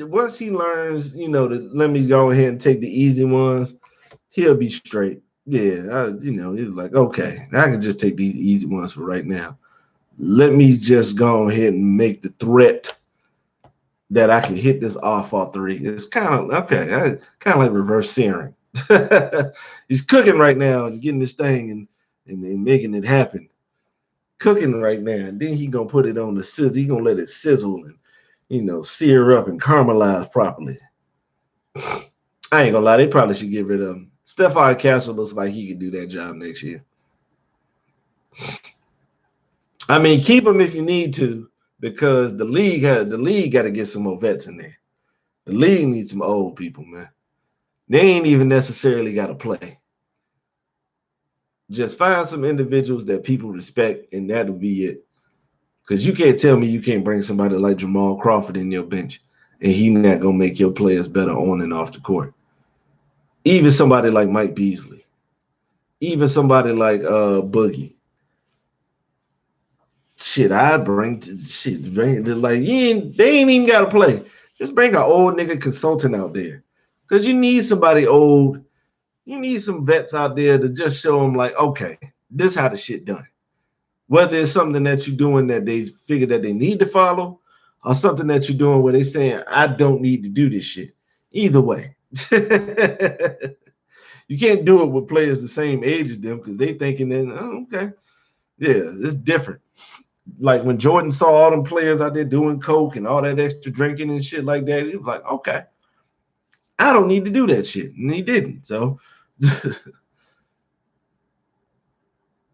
learns, to let me go ahead and take the easy ones, he'll be straight. Yeah, he's like, okay, I can just take these easy ones for right now. Let me just go ahead and make the threat that I can hit this off three. It's kind of okay, kind of like reverse searing. He's cooking right now and getting this thing and making it happen. Cooking right now, and then he gonna put it on the sizzle. He gonna let it sizzle and sear up and caramelize properly. I ain't gonna lie, they probably should get rid of him. Stephon Castle looks like he could do that job next year. I mean, keep him if you need to, because the league got to get some more vets in there. The league needs some old people, man. They ain't even necessarily got to play. Just find some individuals that people respect, and that'll be it. Because you can't tell me you can't bring somebody like Jamal Crawford in your bench, and he not gonna make your players better on and off the court. Even somebody like Mike Beasley, even somebody like Boogie. Shit, I'd bring like they ain't even gotta play. Just bring an old nigga consultant out there. Because you need somebody old. You need some vets out there to just show them, like, okay, this is how the shit done. Whether it's something that you're doing that they figure that they need to follow, or something that you're doing where they saying, I don't need to do this shit. Either way. You can't do it with players the same age as them because they thinking that, oh, okay. Yeah, it's different. Like when Jordan saw all them players out there doing coke and all that extra drinking and shit like that, he was like, okay, I don't need to do that shit. And he didn't. So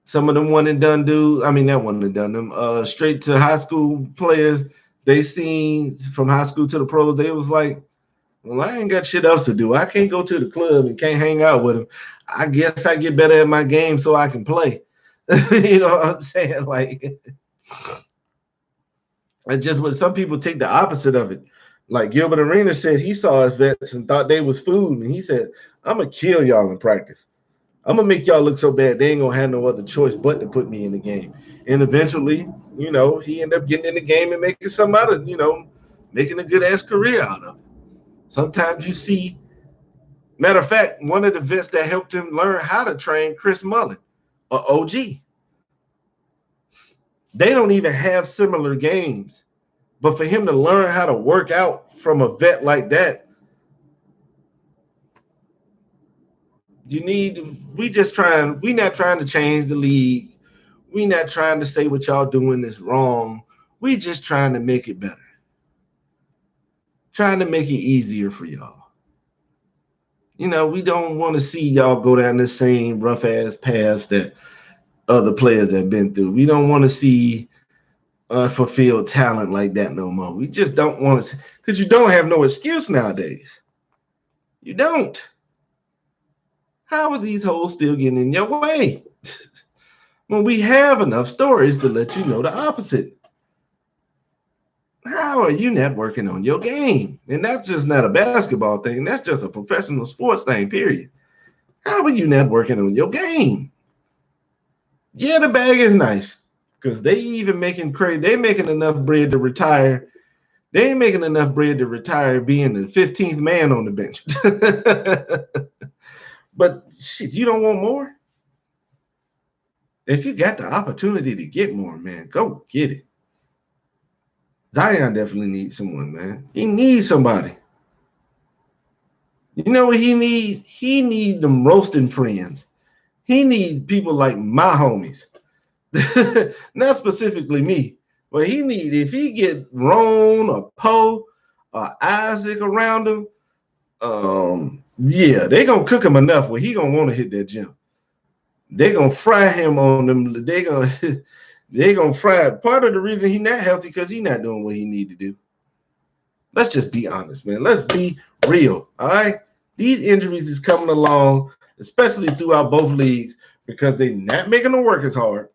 some of them one and done dudes, I mean, that one and done them, straight to high school players, they seen from high school to the pros, they was like, well, I ain't got shit else to do. I can't go to the club and can't hang out with them. I guess I get better at my game so I can play. You know what I'm saying? Like, and just when some people take the opposite of it. Like Gilbert Arenas said, he saw his vets and thought they was food, and he said, I'm gonna kill y'all in practice. I'm gonna make y'all look so bad they ain't gonna have no other choice but to put me in the game. And eventually, he ended up getting in the game and making some out of, making a good ass career out of it. Sometimes you see, matter of fact, one of the vets that helped him learn how to train, Chris Mullin, OG. They don't even have similar games. But for him to learn how to work out from a vet like that, we not trying to change the league. We not trying to say what y'all doing is wrong. We just trying to make it better. Trying to make it easier for y'all. We don't want to see y'all go down the same rough ass paths that other players have been through. We don't want to see unfulfilled talent like that no more. We just don't want to, because you don't have no excuse nowadays. You don't. How are these hoes still getting in your way? When we have enough stories to let you know the opposite. How are you not working on your game? And that's just not a basketball thing. That's just a professional sports thing, period. How are you not working on your game? Yeah, the bag is nice because they even making crazy. They making enough bread to retire. They ain't making enough bread to retire being the 15th man on the bench. But shit, you don't want more? If you got the opportunity to get more, man, go get it. Zion definitely needs someone, man. He needs somebody. You know what he need? He need them roasting friends. He need people like my homies, not specifically me, but he need, if he get Ron or Poe or Isaac around him, yeah, they gonna cook him enough where he gonna want to hit that gym. They gonna fry him on them. They gonna fry it. Part of the reason he not healthy because he not doing what he need to do. Let's just be honest, man. Let's be real. All right. These injuries is coming along, especially throughout both leagues, because they not making the work as hard.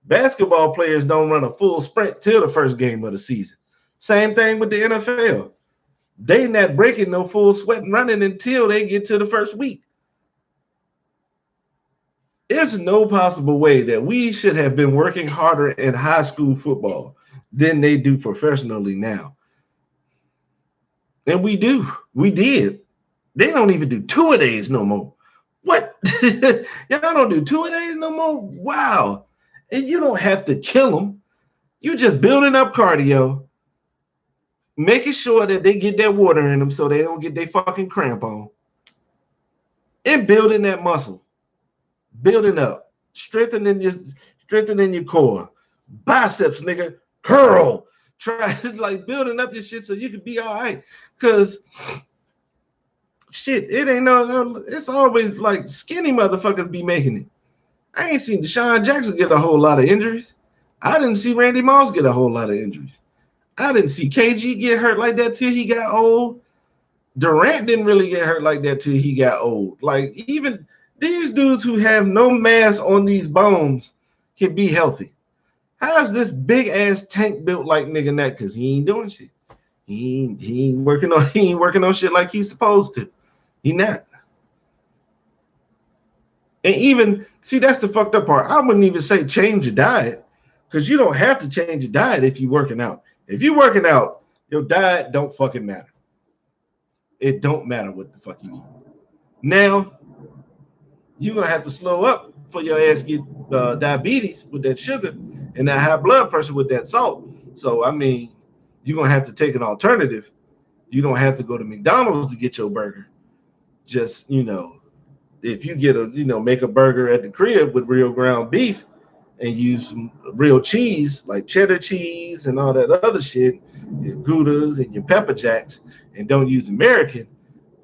Basketball players don't run a full sprint till the first game of the season. Same thing with the NFL. They not breaking no full sweat and running until they get to the first week. There's no possible way that we should have been working harder in high school football than they do professionally now. And we do. We did. They don't even do two-a-days no more. What? Y'all don't do two-a-days no more? Wow. And you don't have to kill them. You're just building up cardio, making sure that they get that water in them so they don't get their fucking cramp on, and building that muscle. Building up, strengthening your core, biceps, nigga, curl. Try like building up your shit so you can be all right. Cause shit, it ain't no. It's always like skinny motherfuckers be making it. I ain't seen Deshaun Jackson get a whole lot of injuries. I didn't see Randy Moss get a whole lot of injuries. I didn't see KG get hurt like that till he got old. Durant didn't really get hurt like that till he got old. Like even these dudes who have no mass on these bones can be healthy. How's this big ass tank built like nigga that? Cause he ain't doing shit. He ain't working on shit like he's supposed to. He not. And even see, that's the fucked up part. I wouldn't even say change your diet, because you don't have to change your diet if you're working out. If you're working out, your diet don't fucking matter. It don't matter what the fuck you eat. Now, you're gonna have to slow up for your ass get diabetes with that sugar and that high blood pressure with that salt. So I mean, you're gonna have to take an alternative. You don't have to go to McDonald's to get your burger. Just if you get make a burger at the crib with real ground beef and use some real cheese like cheddar cheese and all that other shit, your Goudas and your pepper jacks, and don't use American,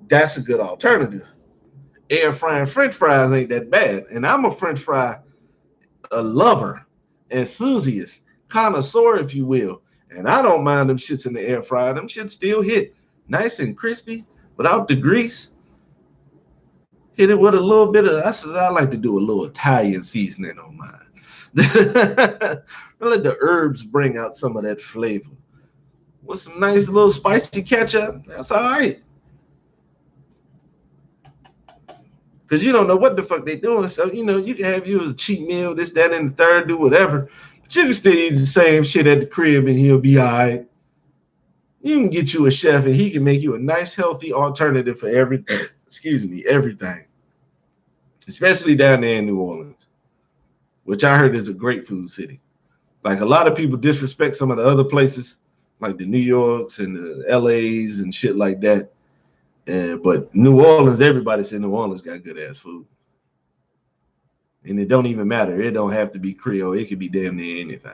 that's a good alternative. Air frying French fries ain't that bad. And I'm a French fry lover, enthusiast, connoisseur, if you will. And I don't mind them shits in the air fryer. Them shits still hit nice and crispy without the grease. Hit it with a little bit of, I like to do a little Italian seasoning on mine. I let the herbs bring out some of that flavor. With some nice little spicy ketchup, that's all right. Because you don't know what the fuck they doing. So, you can have you a cheat meal, this, that, and the third, do whatever. But you can still eat the same shit at the crib and he'll be all right. You can get you a chef and he can make you a nice, healthy alternative for everything. Everything. Especially down there in New Orleans, which I heard is a great food city. Like a lot of people disrespect some of the other places, like the New Yorks and the LAs and shit like that. But New Orleans, everybody said New Orleans got good ass food. And it don't even matter. It don't have to be Creole. It could be damn near anything.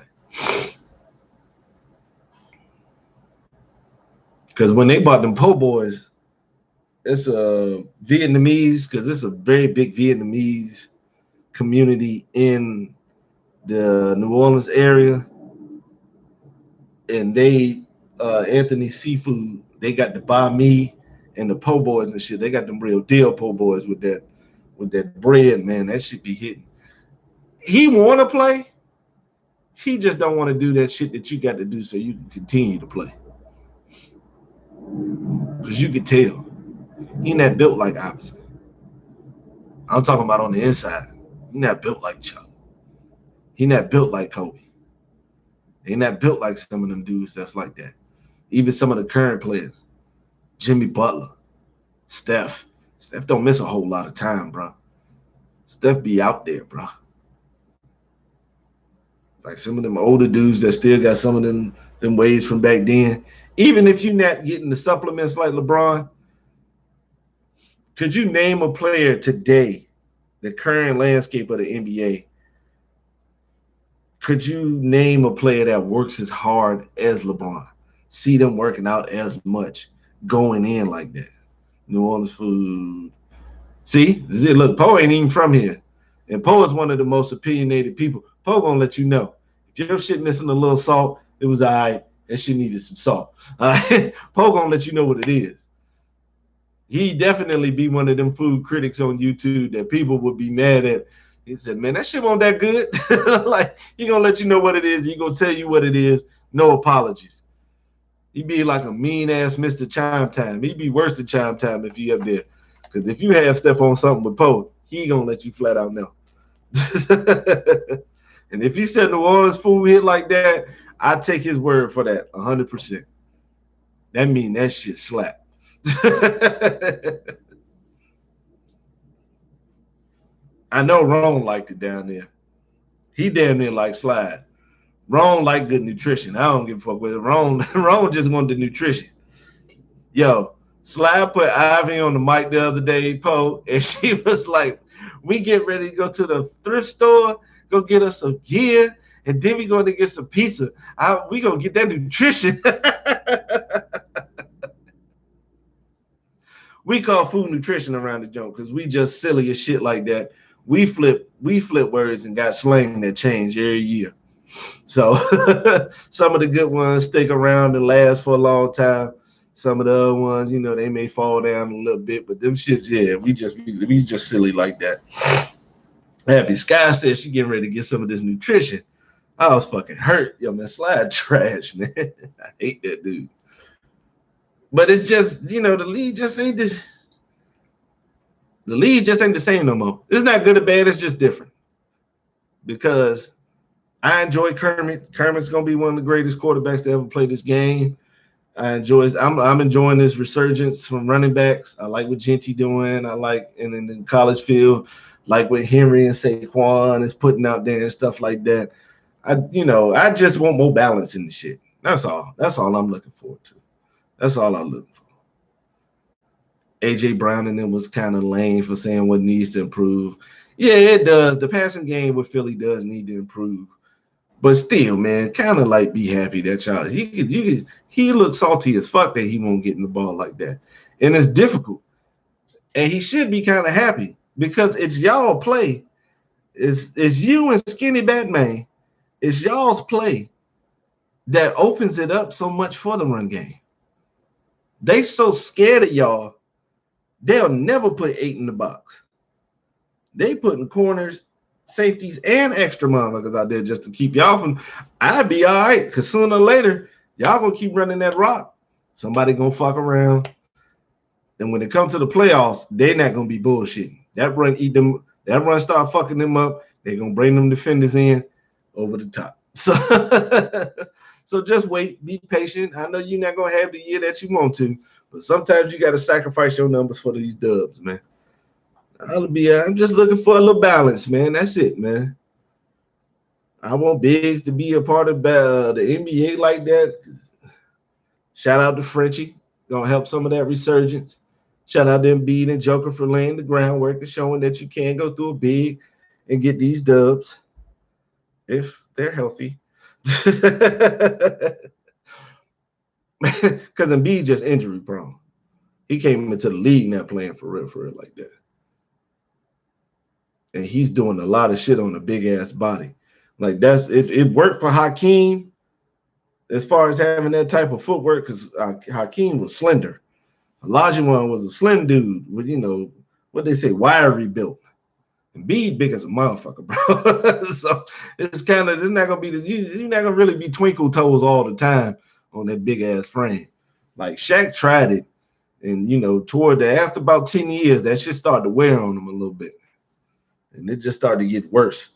Because when they bought them po' boys, it's a Vietnamese, because it's a very big Vietnamese community in the New Orleans area. And they, Anthony Seafood, they got the banh mi and the po' boys and shit. They got them real deal po' boys with that bread, man. That shit be hitting. He want to play. He just don't want to do that shit that you got to do so you can continue to play. Because you can tell. He not built like Iverson. I'm talking about on the inside. He not built like Chuck. He not built like Kobe. He not built like some of them dudes that's like that. Even some of the current players. Jimmy Butler, Steph. Steph don't miss a whole lot of time, bro. Steph be out there, bro. Like some of them older dudes that still got some of them ways from back then. Even if you're not getting the supplements like LeBron, could you name a player today the current landscape of the NBA, could you name a player that works as hard as LeBron? See them working out as much, going in like that. New Orleans food. See, look, Poe ain't even from here. And Poe is one of the most opinionated people. Poe gonna let you know. If your shit missing a little salt, it was all right. That shit needed some salt. Poe gonna let you know what it is. He definitely be one of them food critics on YouTube that people would be mad at. He said, man, that shit wasn't that good. Like, he gonna let you know what it is. He gonna tell you what it is. No apologies. He be like a mean ass Mr. Chime Time. He be worse than Chime Time if he up there. Because if you have step on something with Poe, he gonna let you flat out know. And if he said New Orleans food hit like that, I take his word for that 100%. That mean that shit slap. I know Ron liked it down there. He damn near like Slide. Ron like good nutrition. I don't give a fuck with it. Ron just wanted the nutrition. Yo, Slide put Ivy on the mic the other day, Poe, and she was like, we get ready to go to the thrift store, go get us some gear, and then we going to get some pizza. We going to get that nutrition. We call food nutrition around the joint because we just silly as shit like that. We flip words and got slang that change every year. So some of the good ones stick around and last for a long time. Some of the other ones, you know, they may fall down a little bit, but them shits, yeah, we just silly like that. Happy Sky said she getting ready to get some of this nutrition. I was fucking hurt. Yo, man, Slide trash, man. I hate that dude. But it's just, you know, the league just ain't the same no more. It's not good or bad, it's just different. Because I enjoy Kermit. Kermit's gonna be one of the greatest quarterbacks to ever play this game. I'm enjoying this resurgence from running backs. I like what Genty doing. I like and in the college field, like what Henry and Saquon is putting out there and stuff like that. I just want more balance in the shit. That's all. That's all I'm looking forward to. That's all I'm looking for. AJ Brown and them was kind of lame for saying what needs to improve. Yeah, it does. The passing game with Philly does need to improve. But still, man, kind of like be happy that y'all he looks salty as fuck that he won't get in the ball like that. And it's difficult. And he should be kind of happy because it's y'all play. It's you and Skinny Batman. It's y'all's play that opens it up so much for the run game. They so scared of y'all, they'll never put 8 in the box. They putting corners, safeties, and extra motherfuckers out there just to keep y'all from. I'd be all right because sooner or later y'all gonna keep running that rock. Somebody gonna fuck around, and when it comes to the playoffs, they're not gonna be bullshitting. That run eat them. That run start fucking them up. They're gonna bring them defenders in over the top. So, so just wait, be patient. I know you're not gonna have the year that you want to, but sometimes you got to sacrifice your numbers for these dubs, man. I'm just looking for a little balance, man. That's it, man. I want Biggs to be a part of the NBA like that. Shout out to Frenchie. Gonna help some of that resurgence. Shout out to Embiid and Joker for laying the groundwork and showing that you can go through a big and get these dubs if they're healthy. Because Embiid just injury prone. He came into the league not playing for real like that. And he's doing a lot of shit on a big ass body. Like that's it worked for Hakeem as far as having that type of footwork because Hakeem was slender. Olajuwon was a slim dude with, you know, what they say, wiry built. And Embiid big as a motherfucker, bro. So it's not gonna be you're not gonna really be twinkle toes all the time on that big ass frame. Like Shaq tried it, and you know, after about 10 years, that shit started to wear on him a little bit. And it just started to get worse.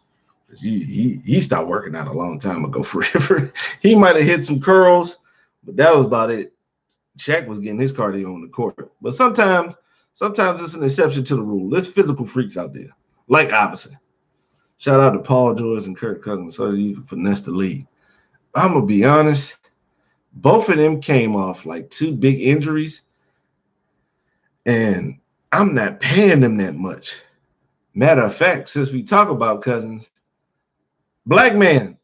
He stopped working out a long time ago forever. He might have hit some curls, but that was about it. Shaq was getting his cardio on the court. But sometimes it's an exception to the rule. There's physical freaks out there, like Iverson. Shout out to Paul George and Kirk Cousins so that you can finesse the league. I'm going to be honest. Both of them came off like 2 big injuries, and I'm not paying them that much. Matter of fact, since we talk about Cousins, black man,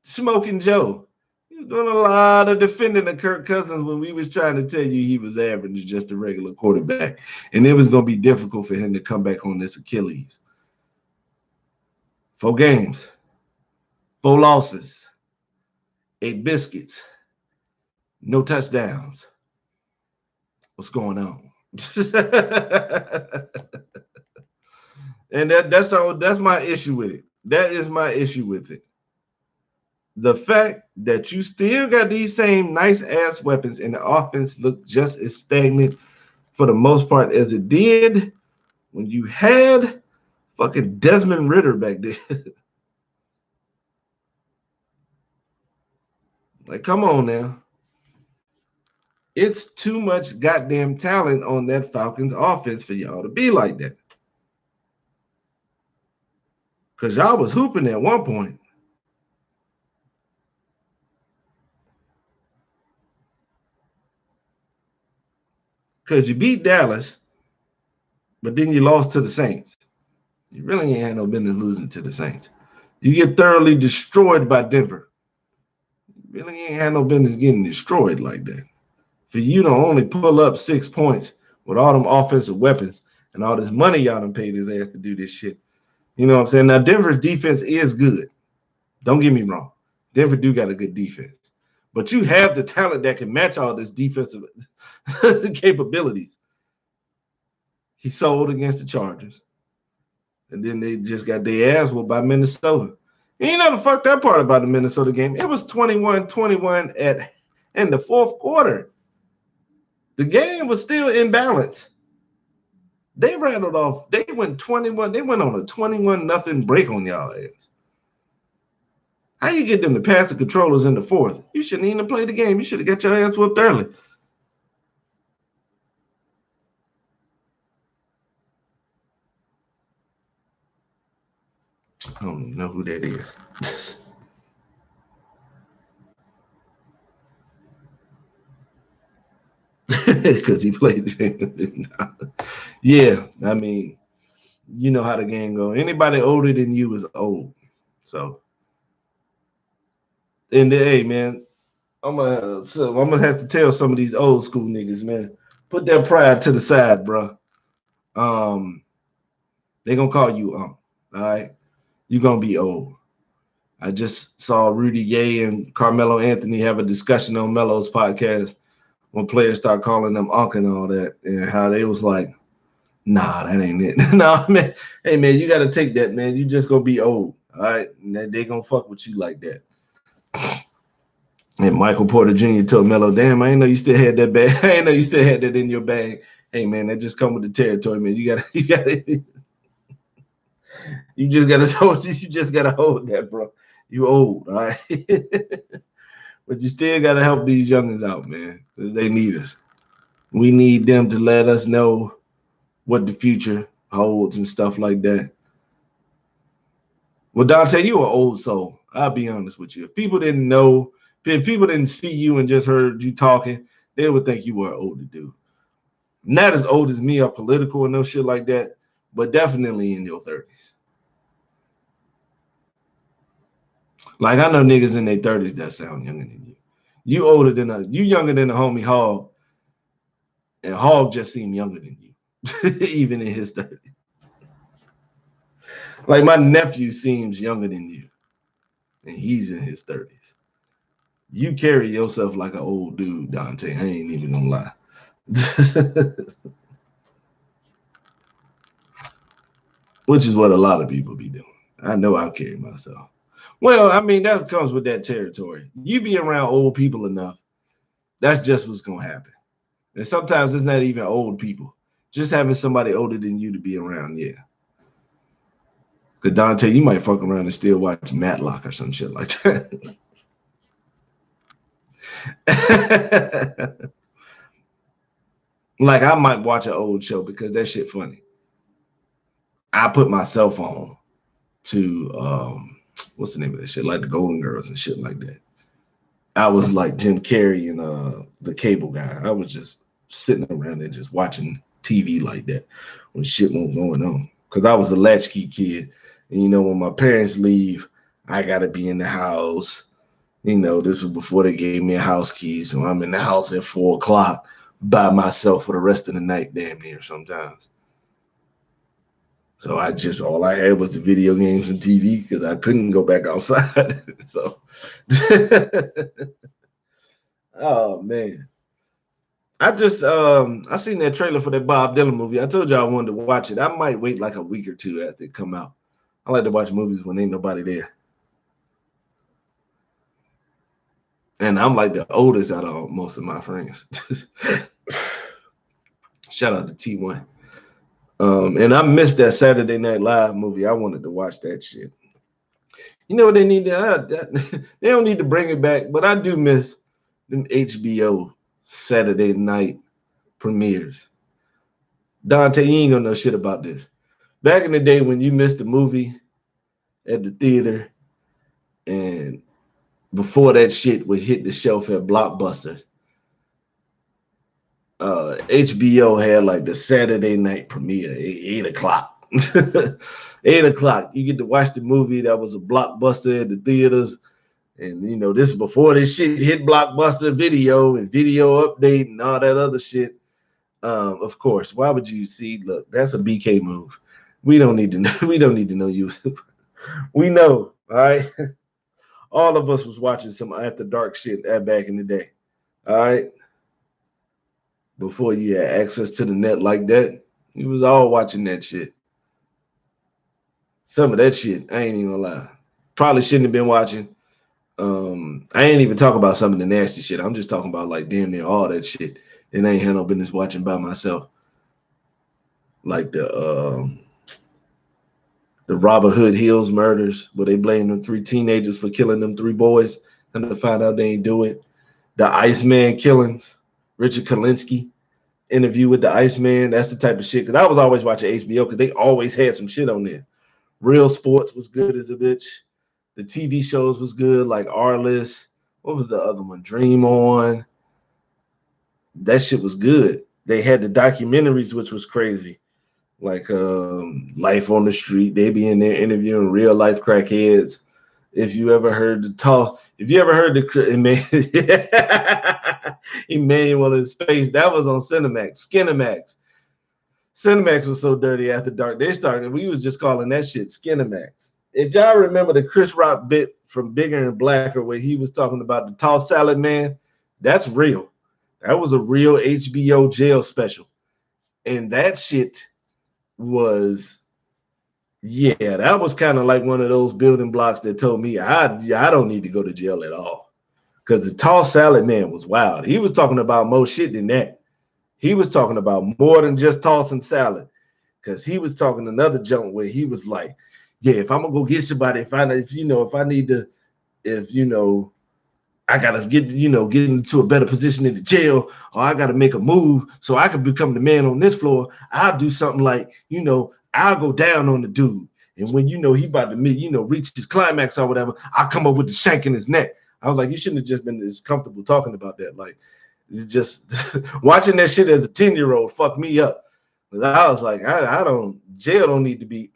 Smoking Joe, he was doing a lot of defending of Kirk Cousins when we was trying to tell you he was average, just a regular quarterback, and it was going to be difficult for him to come back on this Achilles. 4 games, 4 losses, 8 biscuits, no touchdowns. What's going on? And that's my issue with it. That is my issue with it. The fact that you still got these same nice ass weapons and the offense look just as stagnant for the most part as it did when you had fucking Desmond Ritter back there. Like, come on now. It's too much goddamn talent on that Falcons offense for y'all to be like that. Because y'all was hooping at one point. Because you beat Dallas, but then you lost to the Saints. You really ain't had no business losing to the Saints. You get thoroughly destroyed by Denver. You really ain't had no business getting destroyed like that. For you to only pull up 6 points with all them offensive weapons and all this money y'all done paid his ass to do this shit. You know what I'm saying? Now, Denver's defense is good. Don't get me wrong. Denver do got a good defense. But you have the talent that can match all this defensive capabilities. He sold against the Chargers. And then they just got their ass whooped by Minnesota. And you know the fucked up part about the Minnesota game? It was 21-21 in the fourth quarter. The game was still in balance. They rattled off. They went 21. They went on a 21-0 break on y'all ass. How you get them to pass the controllers in the fourth? You shouldn't even play the game. You should have got your ass whooped early. I don't even know who that is. Because he played. Yeah, I mean, you know how the game goes. Anybody older than you is old. So, and hey, man, I'm gonna have to tell some of these old school niggas, man, put that pride to the side, bro. They gonna call you all right? You're gonna be old. I just saw Rudy Gay and Carmelo Anthony have a discussion on Melo's podcast when players start calling them Unc and all that, and how they was like, nah, that ain't it. Nah, man. Hey, man, you got to take that, man. You just going to be old, all right? And they going to fuck with you like that. And Michael Porter Jr. told Melo, damn, I ain't know you still had that bag. I ain't know you still had that in your bag. Hey, man, that just come with the territory, man. You just got to hold that, bro. You old, all right? But you still got to help these youngins out, man. They need us. We need them to let us know what the future holds and stuff like that. Well, Dante, you are old soul. I'll be honest with you. If people didn't know, if people didn't see you and just heard you talking, they would think you were an older dude. Not as old as me or political and no shit like that, but definitely in your 30s. Like, I know niggas in their 30s that sound younger than you. You younger than the homie Hog, and Hog just seemed younger than you, even in his 30s. Like, my nephew seems younger than you, and he's in his 30s. You carry yourself like an old dude, Dante. I ain't even gonna lie. Which is what a lot of people be doing. I know I carry myself. Well, I mean, that comes with that territory. You be around old people enough, that's just what's gonna happen. And sometimes it's not even old people. Just having somebody older than you to be around, yeah. Because Dante, you might fuck around and still watch Matlock or some shit like that. Like, I might watch an old show because that shit funny. I put my cell phone to what's the name of that shit? Like the Golden Girls and shit like that. I was like Jim Carrey and the Cable Guy. I was just sitting around there just watching TV like that when shit wasn't going on. Because I was a latchkey kid. And, you know, when my parents leave, I got to be in the house. You know, this was before they gave me a house key. So I'm in the house at 4 o'clock by myself for the rest of the night, damn near sometimes. So all I had was the video games and TV because I couldn't go back outside. So, oh man. I seen that trailer for that Bob Dylan movie. I told you I wanted to watch it. I might wait like a week or two after it come out. I like to watch movies when ain't nobody there. And I'm like the oldest out of most of my friends. Shout out to T1. And I missed that Saturday Night Live movie. I wanted to watch that shit. You know what they need to they don't need to bring it back, but I do miss them HBO Saturday night premieres. Dante, you ain't gonna know shit about this. Back in the day when you missed a movie at the theater and before that shit would hit the shelf at Blockbuster, HBO had like the Saturday night premiere, 8 o'clock. 8 o'clock. You get to watch the movie that was a blockbuster at the theaters. And, you know, this is before this shit hit Blockbuster Video and Video Update and all that other shit. Of course, why would you see? Look, that's a BK move. We don't need to know. We don't need to know you. We know, all right? All of us was watching some After Dark shit back in the day, all right? Before you had access to the net like that, you was all watching that shit. Some of that shit, I ain't even gonna lie. Probably shouldn't have been watching. I ain't even talking about some of the nasty shit. I'm just talking about like damn near all that shit. And I ain't had no business watching by myself. Like the Robert Hood Hills murders, where they blame them 3 teenagers for killing them 3 boys, and to find out they ain't do it. The Iceman killings, Richard Kalinsky interview with the Iceman. That's the type of shit. Because I was always watching HBO because they always had some shit on there. Real Sports was good as a bitch. The TV shows was good, like Arliss. What was the other one? Dream On. That shit was good. They had the documentaries, which was crazy. Like Life on the Street. They be in there interviewing real life crackheads. If you ever heard the talk, if you ever heard the Emmanuel in Space, that was on Cinemax, Skinemax. Cinemax was so dirty after dark. They started, we was just calling that shit Skinemax. If y'all remember the Chris Rock bit from Bigger and Blacker where he was talking about the tossed salad man, that's real. That was a real HBO jail special. And that shit was, yeah, that was kind of like one of those building blocks that told me I don't need to go to jail at all. Because the tossed salad man was wild. He was talking about more shit than that. He was talking about more than just tossing salad. Because he was talking another junk where he was like, yeah, if I'm gonna go get somebody, if I gotta get into a better position in the jail, or I gotta make a move so I can become the man on this floor, I'll do something like, I'll go down on the dude. And when he about to reach his climax or whatever, I'll come up with the shank in his neck. I was like, you shouldn't have just been as comfortable talking about that. Like, it's just watching that shit as a 10-year-old fucked me up. I was like, jail don't need to be,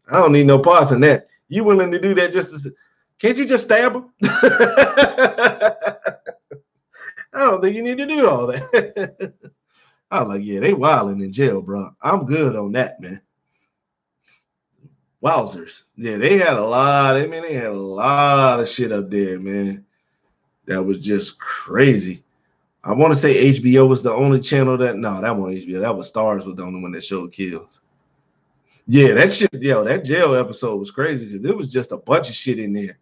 I don't need no parts in that. You willing to do that can't you just stab him? I don't think you need to do all that. I was like, yeah, they wilding in jail, bro. I'm good on that, man. Wowzers. Yeah, they had a lot of shit up there, man. That was just crazy. I want to say HBO was the only channel that wasn't HBO. That was Starz was the only one that showed kills. Yeah, that shit, that jail episode was crazy because there was just a bunch of shit in there.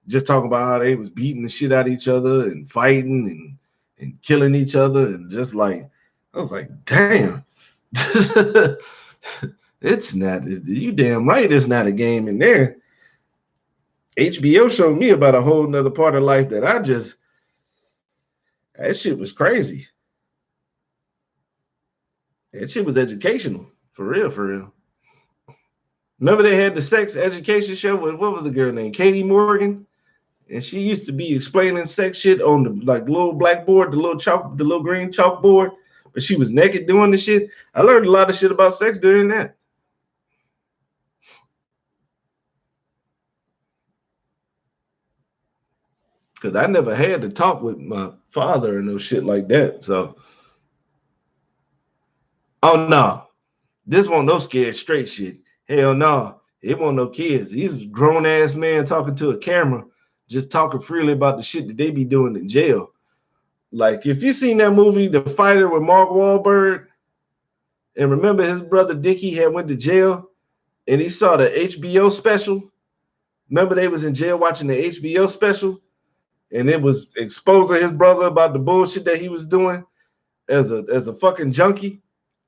Just talking about how they was beating the shit out of each other and fighting and killing each other and just like, I was like, damn. It's not, you damn right it's not a game in there. HBO showed me about a whole nother part of life that that shit was crazy. That shit was educational. For real. Remember they had the sex education show with, what was the girl named? Katie Morgan? And she used to be explaining sex shit on the little blackboard, the little green chalkboard. but she was naked doing the shit. I learned a lot of shit about sex during that. Because I never had to talk with my father and no shit like that. So, oh no, this won't no scared straight shit. Hell no, it won't no kids. He's a grown ass man talking to a camera, just talking freely about the shit that they be doing in jail. Like if you seen that movie, The Fighter with Mark Wahlberg, and remember his brother Dickie had went to jail, and he saw the HBO special. Remember they was in jail watching the HBO special, and it was exposing his brother about the bullshit that he was doing as a fucking junkie.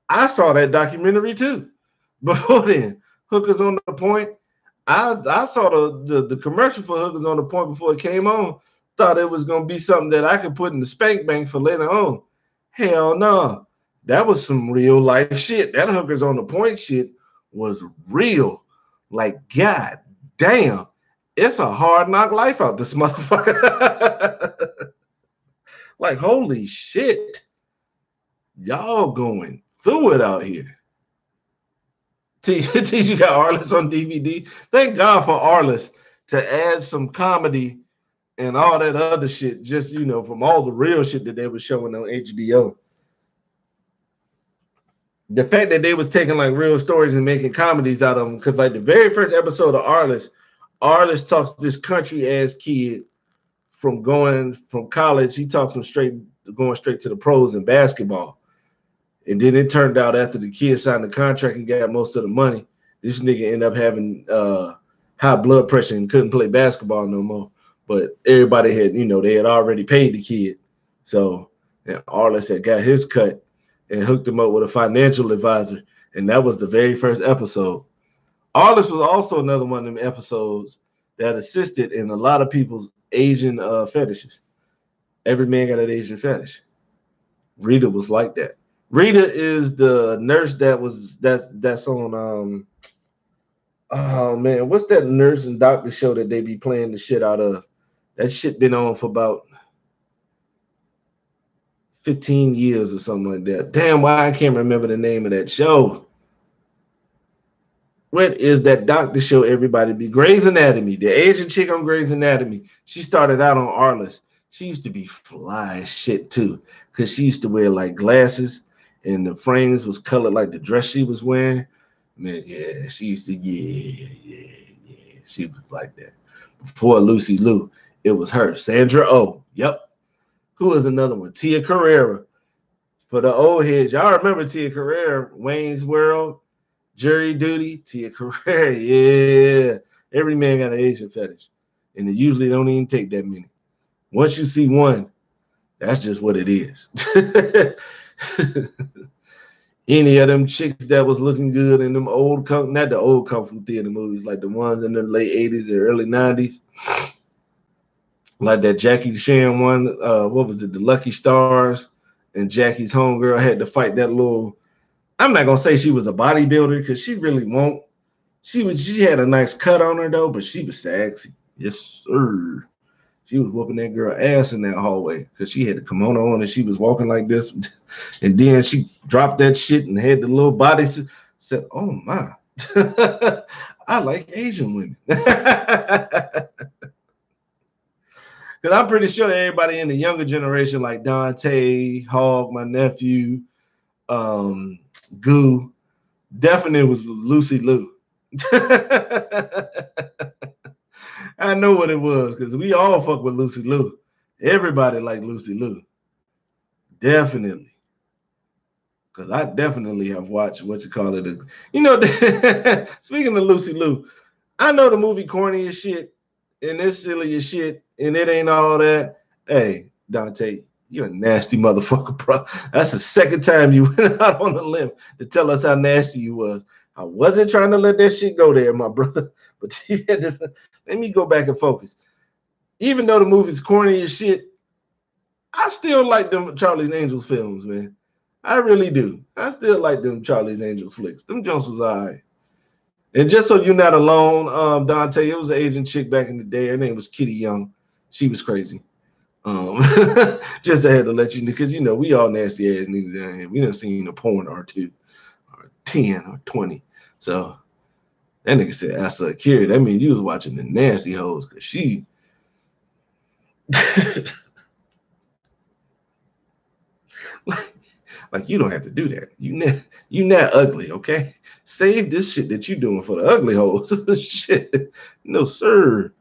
I saw that documentary too. Before then, Hookers on the Point. I saw the commercial for Hookers on the Point before it came on. Thought it was gonna be something that I could put in the spank bank for later on. Hell no. That was some real life shit. That Hookers on the Point shit was real. Like, god damn. It's a hard knock life out this motherfucker. Like, holy shit. Y'all going through it out here. You got Arliss on DVD. Thank God for Arliss to add some comedy and all that other shit, just, you know, from all the real shit that they were showing on HBO. The fact that they was taking like real stories and making comedies out of them, because like the very first episode of Arliss talks to this country ass kid from going from college. He talks him going straight to the pros in basketball. And then it turned out after the kid signed the contract and got most of the money, this nigga ended up having high blood pressure and couldn't play basketball no more. But everybody had, you know, they had already paid the kid. So Arliss had got his cut and hooked him up with a financial advisor. And that was the very first episode. Arliss was also another one of them episodes that assisted in a lot of people's Asian fetishes. Every man got an Asian fetish. Rita was like that. Rita is the nurse that's on oh man, what's that nurse and doctor show that they be playing the shit out of? That shit been on for about 15 years or something like that. Damn, why I can't remember the name of that show. What is that doctor show everybody be? Grey's Anatomy. The Asian chick on Grey's Anatomy. She started out on Arliss. She used to be fly as shit too, because she used to wear like glasses and the frames was colored like the dress she was wearing. Man, yeah, she used to, yeah. She was like that. Before Lucy Liu, it was her. Sandra Oh. Yep. Who was another one? Tia Carrera. For the old heads, y'all remember Tia Carrera, Wayne's World, Jury Duty, Tia Carrera. Yeah. Every man got an Asian fetish. And it usually don't even take that many. Once you see one, that's just what it is. Any of them chicks that was looking good in them old, not the old Kung Fu Theater movies, like the ones in the late 80s or early 90s. Like that Jackie Chan one, what was it, The Lucky Stars, and Jackie's homegirl had to fight that little, I'm not gonna say she was a bodybuilder because she really won't. She had a nice cut on her though, but she was sexy. Yes, sir. She was whooping that girl ass in that hallway because she had the kimono on and she was walking like this. And then she dropped that shit and had the little body. Said, oh my, I like Asian women. Because I'm pretty sure everybody in the younger generation, like Dante, Hog, my nephew, Goo, definitely was Lucy Liu. I know what it was because we all fuck with Lucy Liu. Everybody like Lucy Liu. Definitely. Because I definitely have watched what you call it. You know, speaking of Lucy Liu, I know the movie corny as shit and it's silly as shit and it ain't all that. Hey, Dante, you're a nasty motherfucker, bro. That's the second time you went out on a limb to tell us how nasty you was. I wasn't trying to let that shit go there, my brother. But you had to, let me go back and focus. Even though the movie's corny as shit, I still like them Charlie's Angels films, man. I really do. I still like them Charlie's Angels flicks. Them Jones was all right. And just so you're not alone, Dante, it was an Asian chick back in the day. Her name was Kitty Young. She was crazy. Um, just I had to let you know, because we all nasty ass niggas down here. We done seen a porn or two, or 10 or 20. So that nigga said I saw Carrie. That means you was watching the nasty hoes, because she like you don't have to do that. You not ugly, okay? Save this shit that you doing for the ugly hoes. Shit. No, sir.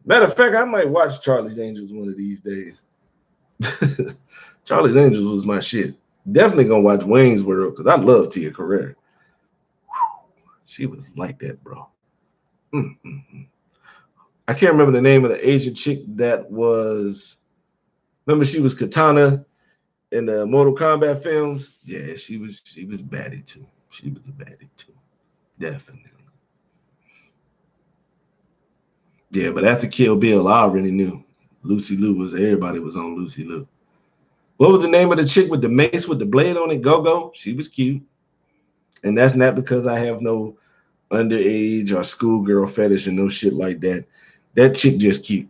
Matter of fact, I might watch Charlie's Angels one of these days. Charlie's Angels was my shit. Definitely gonna watch Wayne's World, because I love Tia Carrere. She was like that, bro. Mm-mm-mm. I can't remember the name of the Asian chick that was. Remember, she was Katana in the Mortal Kombat films. Yeah, she was baddie too. She was a baddie too. Definitely. Yeah, but after Kill Bill, I already knew Lucy Liu was. Everybody was on Lucy Liu. What was the name of the chick with the mace with the blade on it? Go-Go. She was cute. And that's not because I have no underage or schoolgirl fetish and no shit like that. That chick just cute.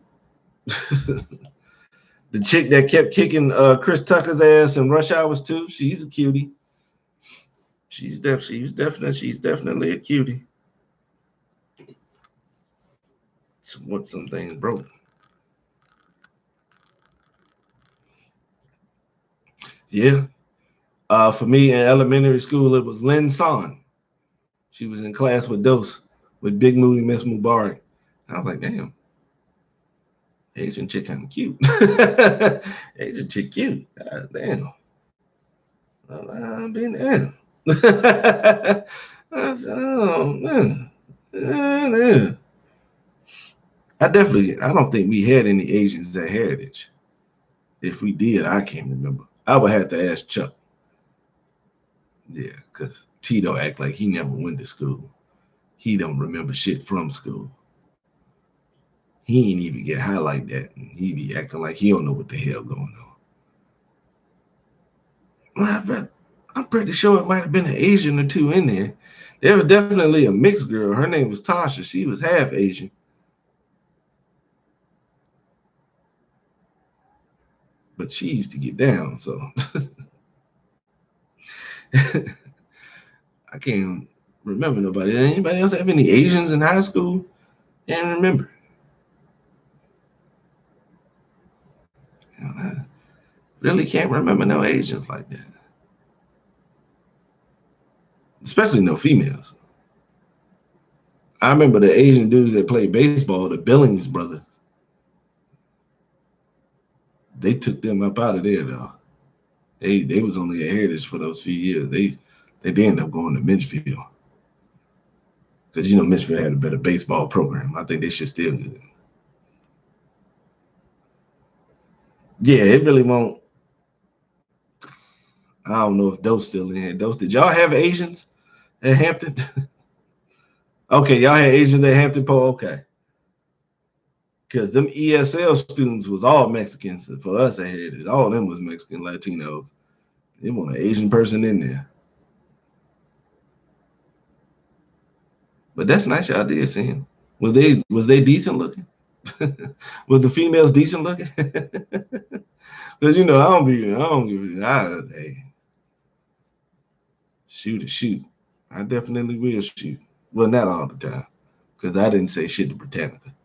The chick that kept kicking Chris Tucker's ass in Rush Hours 2, she's a cutie. She's definitely a cutie. Some things broke. Yeah. For me in elementary school, it was Lynn Son. She was in class with Dose, with Big Moody Miss Mubarak. I was like, damn, Asian chick kind of cute. Asian chick cute. God damn. I've been damn. I said, oh man. Yeah. I don't think we had any Asians at Heritage. If we did, I can't remember. I would have to ask Chuck. Yeah, because Tito act like he never went to school. He don't remember shit from school. He ain't even get high like that. And he be acting like he don't know what the hell going on. Well, I'm pretty sure it might have been an Asian or two in there. There was definitely a mixed girl. Her name was Tasha. She was half Asian. But she used to get down, so I can't remember nobody. Anybody else have any Asians in high school? Can't remember. I really can't remember no Asians like that. Especially no females. I remember the Asian dudes that played baseball, the Billings brothers. They took them up out of there though. They was only at Heritage for those few years. They ended up going to Mitchfield. Because Mitchfield had a better baseball program. I think they should still good. Yeah, it really won't. I don't know if those still in here. Those did y'all have Asians at Hampton? Okay, y'all had Asians at Hampton Poe. Okay. Because them ESL students was all Mexicans. For us at Heritage, all of them was Mexican, Latinos. They want an Asian person in there. But that's nice y'all did see him. Was they decent looking? Was the females decent looking? Because I don't give hey, shoot. I definitely will shoot. Well, not all the time. Because I didn't say shit to Britannica.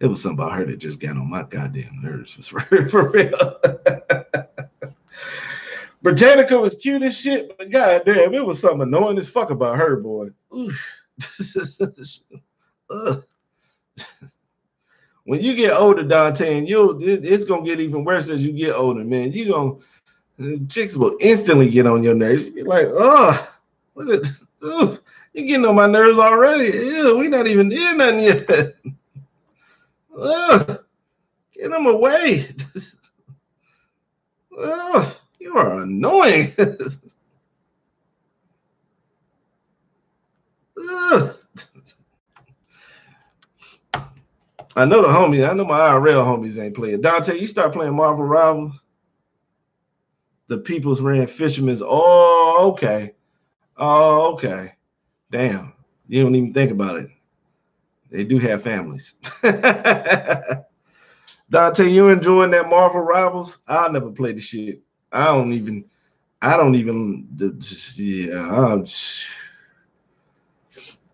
It was something about her that just got on my goddamn nerves for real. Britannica was cute as shit, but goddamn, it was something annoying as fuck about her, boy. When you get older, Dante, and it's gonna get even worse as you get older, man. Chicks will instantly get on your nerves. You be like, you're getting on my nerves already. Ew, we not even did nothing yet. Get them away. You are annoying. I know my IRL homies ain't playing. Dante, you start playing Marvel Rivals. The People's Ran Fisherman's. Oh, okay. Oh, okay. Damn. You don't even think about it. They do have families. Dante, you enjoying that Marvel Rivals? I'll never play the shit. I don't even. Yeah.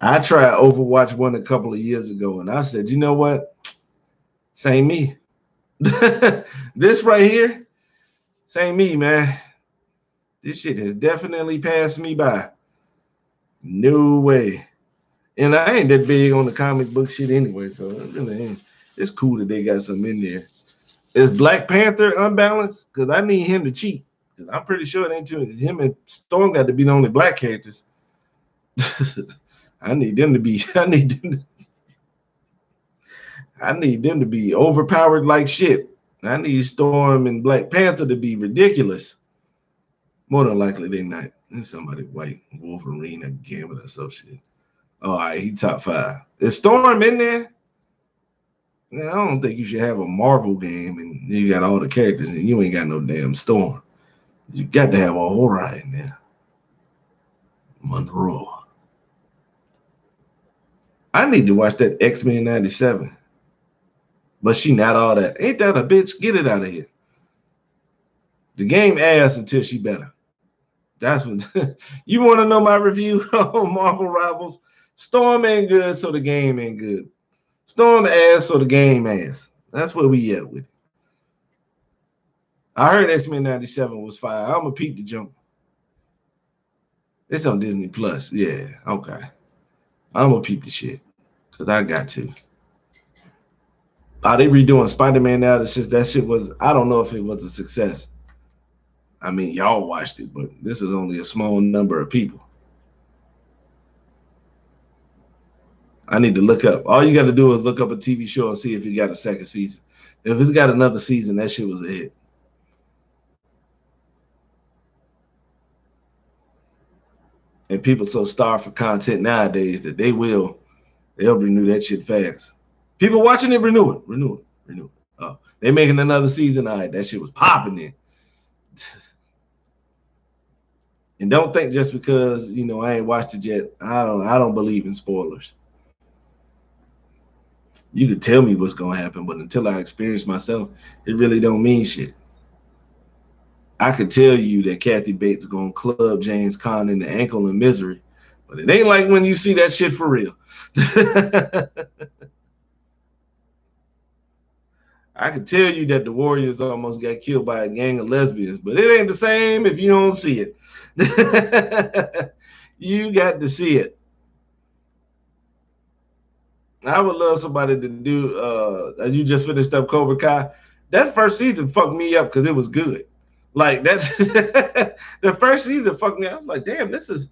I tried Overwatch 1 a couple of years ago, and I said, you know what? Same me. This right here, same me, man. This shit has definitely passed me by. No way. And I ain't that big on the comic book shit anyway, so it really ain't. It's cool that they got some in there. Is Black Panther unbalanced? Because I need him to cheat. Because I'm pretty sure it ain't too. Him and Storm got to be the only black characters. I need them to be. I need them to be overpowered like shit. I need Storm and Black Panther to be ridiculous. More than likely they not. There's somebody white Wolverine again with some shit. All right, he top 5. Is Storm in there? Yeah, I don't think you should have a Marvel game and you got all the characters and you ain't got no damn Storm. You got to have a Hora in there. Monroe. I need to watch that X-Men 97. But she not all that. Ain't that a bitch? Get it out of here. The game ass until she better. That's what you want to know my review on Marvel Rivals. Storm ain't good, so the game ain't good. Storm ass, so the game ass. That's where we at with it. I heard X-Men 97 was fire. I'm gonna peep the jump. It's on Disney Plus. Yeah, okay. I'm gonna peep the shit. Cause I got to. Are they redoing Spider-Man now? That shit was, I don't know if it was a success. I mean, y'all watched it, but this is only a small number of people. I need to look up. All you got to do is look up a TV show and see if it got a second season. If it's got another season, that shit was a hit. And people so starved for content nowadays that they'll renew that shit fast. People watching it, renew it. Oh, they making another season. All right, that shit was popping in. And don't think just because I ain't watched it yet, I don't believe in spoilers. You could tell me what's gonna happen, but until I experience myself, it really don't mean shit. I could tell you that Kathy Bates is gonna club James Caan in the ankle in Misery, but it ain't like when you see that shit for real. I could tell you that the Warriors almost got killed by a gang of lesbians, but it ain't the same if you don't see it. You got to see it. I would love somebody to do. You just finished up Cobra Kai. That first season fucked me up because it was good. Like that, the first season fucked me up. I was like, damn, this is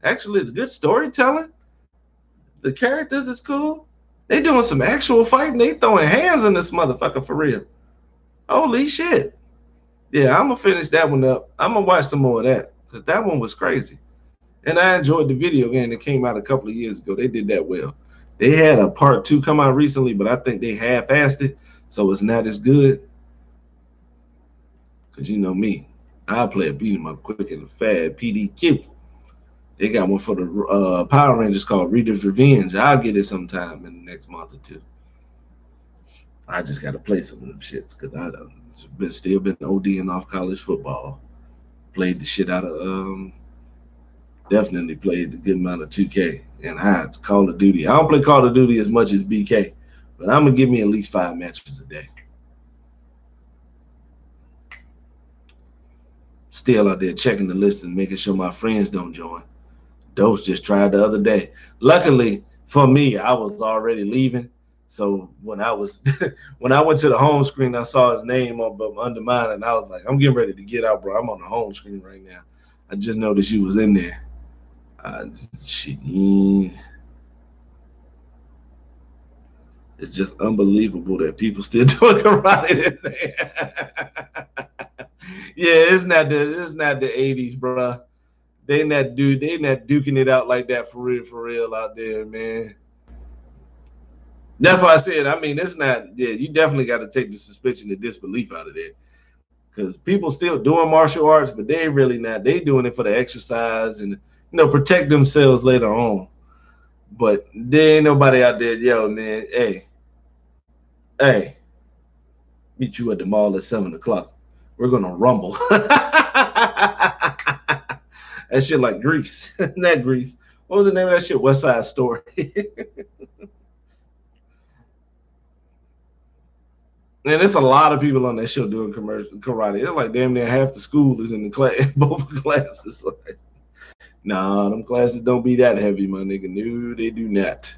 actually good storytelling. The characters is cool. They doing some actual fighting. They throwing hands in this motherfucker for real. Holy shit. Yeah, I'm gonna finish that one up. I'm gonna watch some more of that because that one was crazy. And I enjoyed the video game that came out a couple of years ago. They did that well. They had a part 2 come out recently, but I think they half-assed it, so it's not as good. Because you know me, I play a beat 'em up quick and fast, PDQ. They got one for the Power Rangers called Reader's Revenge. I'll get it sometime in the next month or two. I just got to play some of them shits because I still been ODing off college football. Played the shit out of definitely played a good amount of 2K and Call of Duty. I don't play Call of Duty as much as BK, but I'm gonna give me at least 5 matches a day. Still out there checking the list and making sure my friends don't join. Dose just tried the other day. Luckily for me, I was already leaving. So when I was when I went to the home screen, I saw his name under mine, and I was like, I'm getting ready to get out, bro. I'm on the home screen right now. I just noticed you was in there. Shit. It's just unbelievable that people still doing karate today. Yeah, it's not the 80s, bro. They not duking it out like that for real out there, man. That's why I said, I mean, it's not, yeah, you definitely got to take the suspension of disbelief out of there. Because people still doing martial arts, but they really not. They doing it for the exercise and, protect themselves later on. But there ain't nobody out there, yo, man, hey, Meet you at the mall at 7 o'clock. We're gonna rumble. That shit like Grease. Not Grease. What was the name of that shit? West Side Story. And there's a lot of people on that show doing commercial karate. It's like damn near half the school is in the class, both classes. Like, nah, them classes don't be that heavy, my nigga. No, they do not.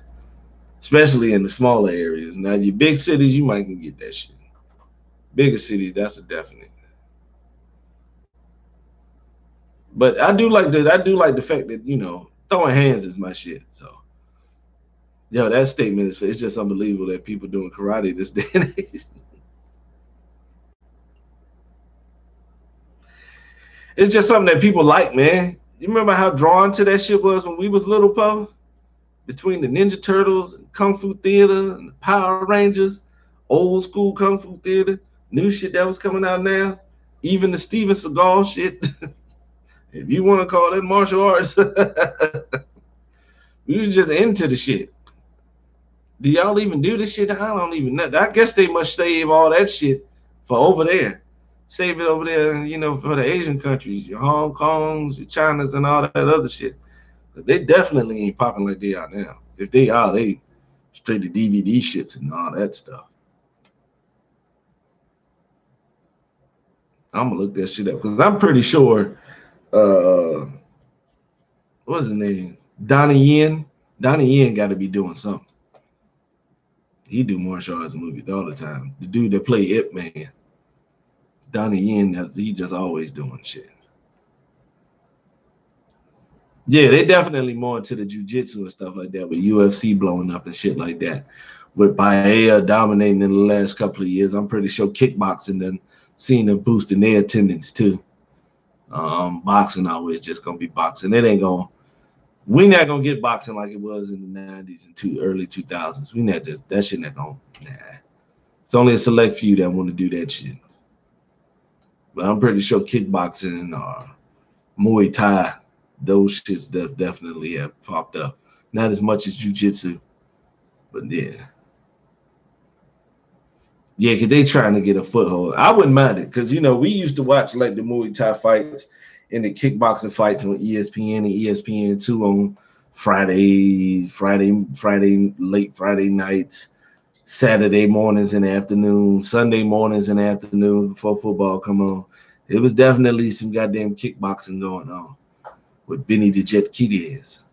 Especially in the smaller areas. Now, your big cities, you might can get that shit. Bigger cities, that's a definite. But I do like that. I do like the fact that throwing hands is my shit. So, yo, that statement is—it's just unbelievable that people doing karate this day and age. It's just something that people like, man. You remember how drawn to that shit was when we was little, po? Between the Ninja Turtles and Kung Fu Theater and the Power Rangers, old school Kung Fu Theater, new shit that was coming out now, even the Steven Seagal shit. If you want to call that martial arts, we was just into the shit. Do y'all even do this shit? I don't even know. I guess they must save all that shit for over there. Save it over there, for the Asian countries, your Hong Kongs, your Chinas, and all that other shit. But they definitely ain't popping like they are now. If they are, they straight to DVD shits and all that stuff. I'm gonna look that shit up because I'm pretty sure. What's his name? Donnie Yen. Donnie Yen got to be doing something. He do martial arts movies all the time. The dude that play Ip Man. Donnie Yen, he just always doing shit. Yeah, they definitely more into the jiu-jitsu and stuff like that, with UFC blowing up and shit like that. With Paella dominating in the last couple of years, I'm pretty sure kickboxing then seen them boosting their attendance too. Boxing always just gonna be boxing. We're not gonna get boxing like it was in the 90s and early 2000s. That shit not gonna. Nah. It's only a select few that want to do that shit. But I'm pretty sure kickboxing or Muay Thai, those shits definitely have popped up. Not as much as jiu-jitsu, but yeah. Yeah, because they trying to get a foothold. I wouldn't mind it because, we used to watch like the Muay Thai fights and the kickboxing fights on ESPN and ESPN2 on late Friday nights, Saturday mornings and afternoons, Sunday mornings and afternoons before football come on. It was definitely some goddamn kickboxing going on with Benny the Jet Quidez.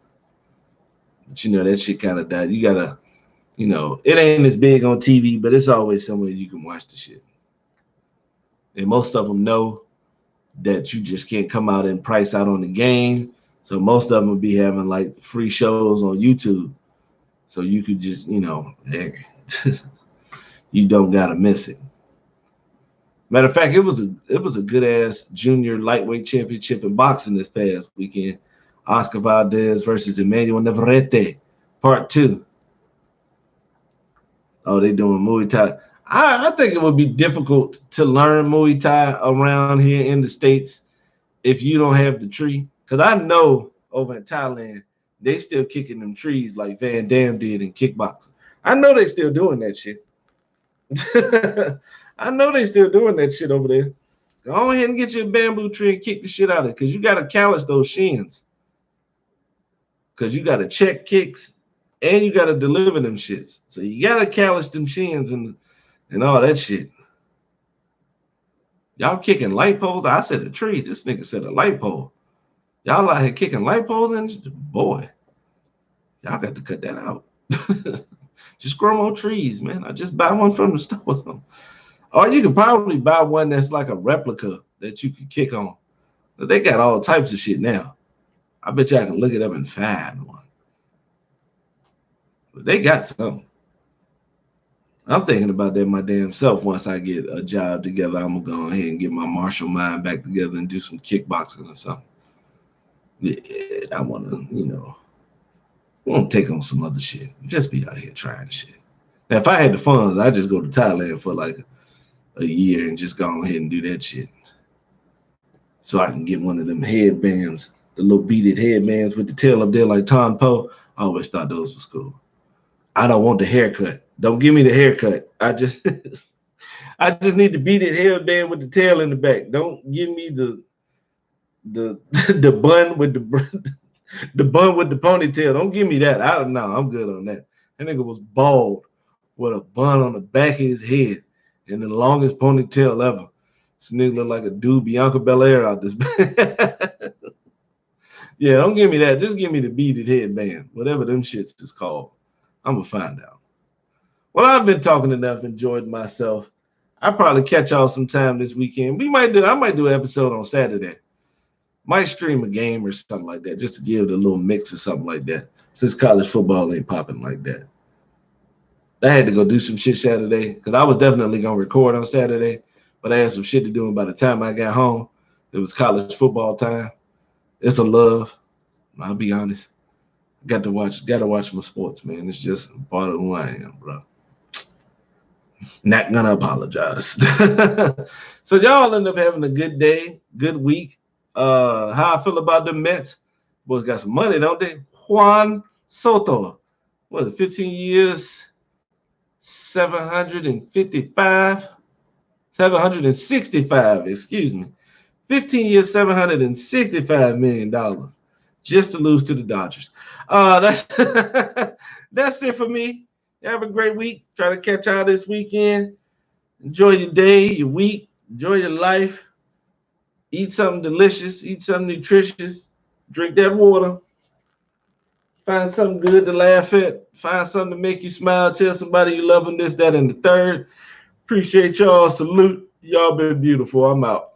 But that shit kind of died. You gotta, it ain't as big on TV, but it's always somewhere you can watch the shit. And most of them know that you just can't come out and price out on the game. So most of them will be having like free shows on YouTube. So you could just, hey, you don't gotta miss it. Matter of fact, it was a good ass junior lightweight championship in boxing this past weekend. Oscar Valdez versus Emmanuel Navarrete, part 2. Oh, they doing Muay Thai. I think it would be difficult to learn Muay Thai around here in the States if you don't have the tree. Because I know over in Thailand, they still kicking them trees like Van Damme did in kickboxing. I know they still doing that shit. I know they still doing that shit over there. Go ahead and get you a bamboo tree and kick the shit out of it because you got to callus those shins. Because you got to check kicks and you got to deliver them shits. So you got to callus them shins and all that shit. Y'all kicking light poles? I said a tree. This nigga said a light pole. Y'all out here kicking light poles and boy, y'all got to cut that out. Just grow more trees, man. I just buy one from the store. Or you could probably buy one that's like a replica that you could kick on. But they got all types of shit now. I bet you I can look it up and find one. But they got some. I'm thinking about that my damn self. Once I get a job together, I'm gonna go ahead and get my martial mind back together and do some kickboxing or something. Yeah, I wanna, take on some other shit. Just be out here trying shit. Now, if I had the funds, I'd just go to Thailand for like a year and just go ahead and do that shit. So I can get one of them headbands, the little beaded headbands with the tail up there like Tom Poe. I always thought those was cool. I don't want the haircut. Don't give me the haircut. I just I just need to beat it hairband with the tail in the back. Don't give me the the bun with the bun with the ponytail. Don't give me that. I don't know. I'm good on that. That nigga was bald with a bun on the back of his head and the longest ponytail ever. This nigga look like a dude Bianca Belair out this. Yeah, don't give me that. Just give me the beaded headband, whatever them shits is called. I'm gonna find out. Well, I've been talking enough, enjoyed myself. I'll probably catch y'all sometime this weekend. I might do an episode on Saturday. Might stream a game or something like that, just to give it a little mix or something like that. Since college football ain't popping like that. I had to go do some shit Saturday, because I was definitely gonna record on Saturday, but I had some shit to do, and by the time I got home, it was college football time. It's a love. I'll be honest. Gotta watch my sports, man. It's just part of who I am, bro. Not gonna apologize. So y'all end up having a good day, good week. How I feel about the Mets? Boys got some money, don't they? Juan Soto. What is it, 15 years, 755? 765, excuse me. 15 years, $765 million just to lose to the Dodgers. That's it for me. Have a great week. Try to catch y'all this weekend. Enjoy your day, your week. Enjoy your life. Eat something delicious. Eat something nutritious. Drink that water. Find something good to laugh at. Find something to make you smile. Tell somebody you love them, this, that, and the third. Appreciate y'all. Salute. Y'all been beautiful. I'm out.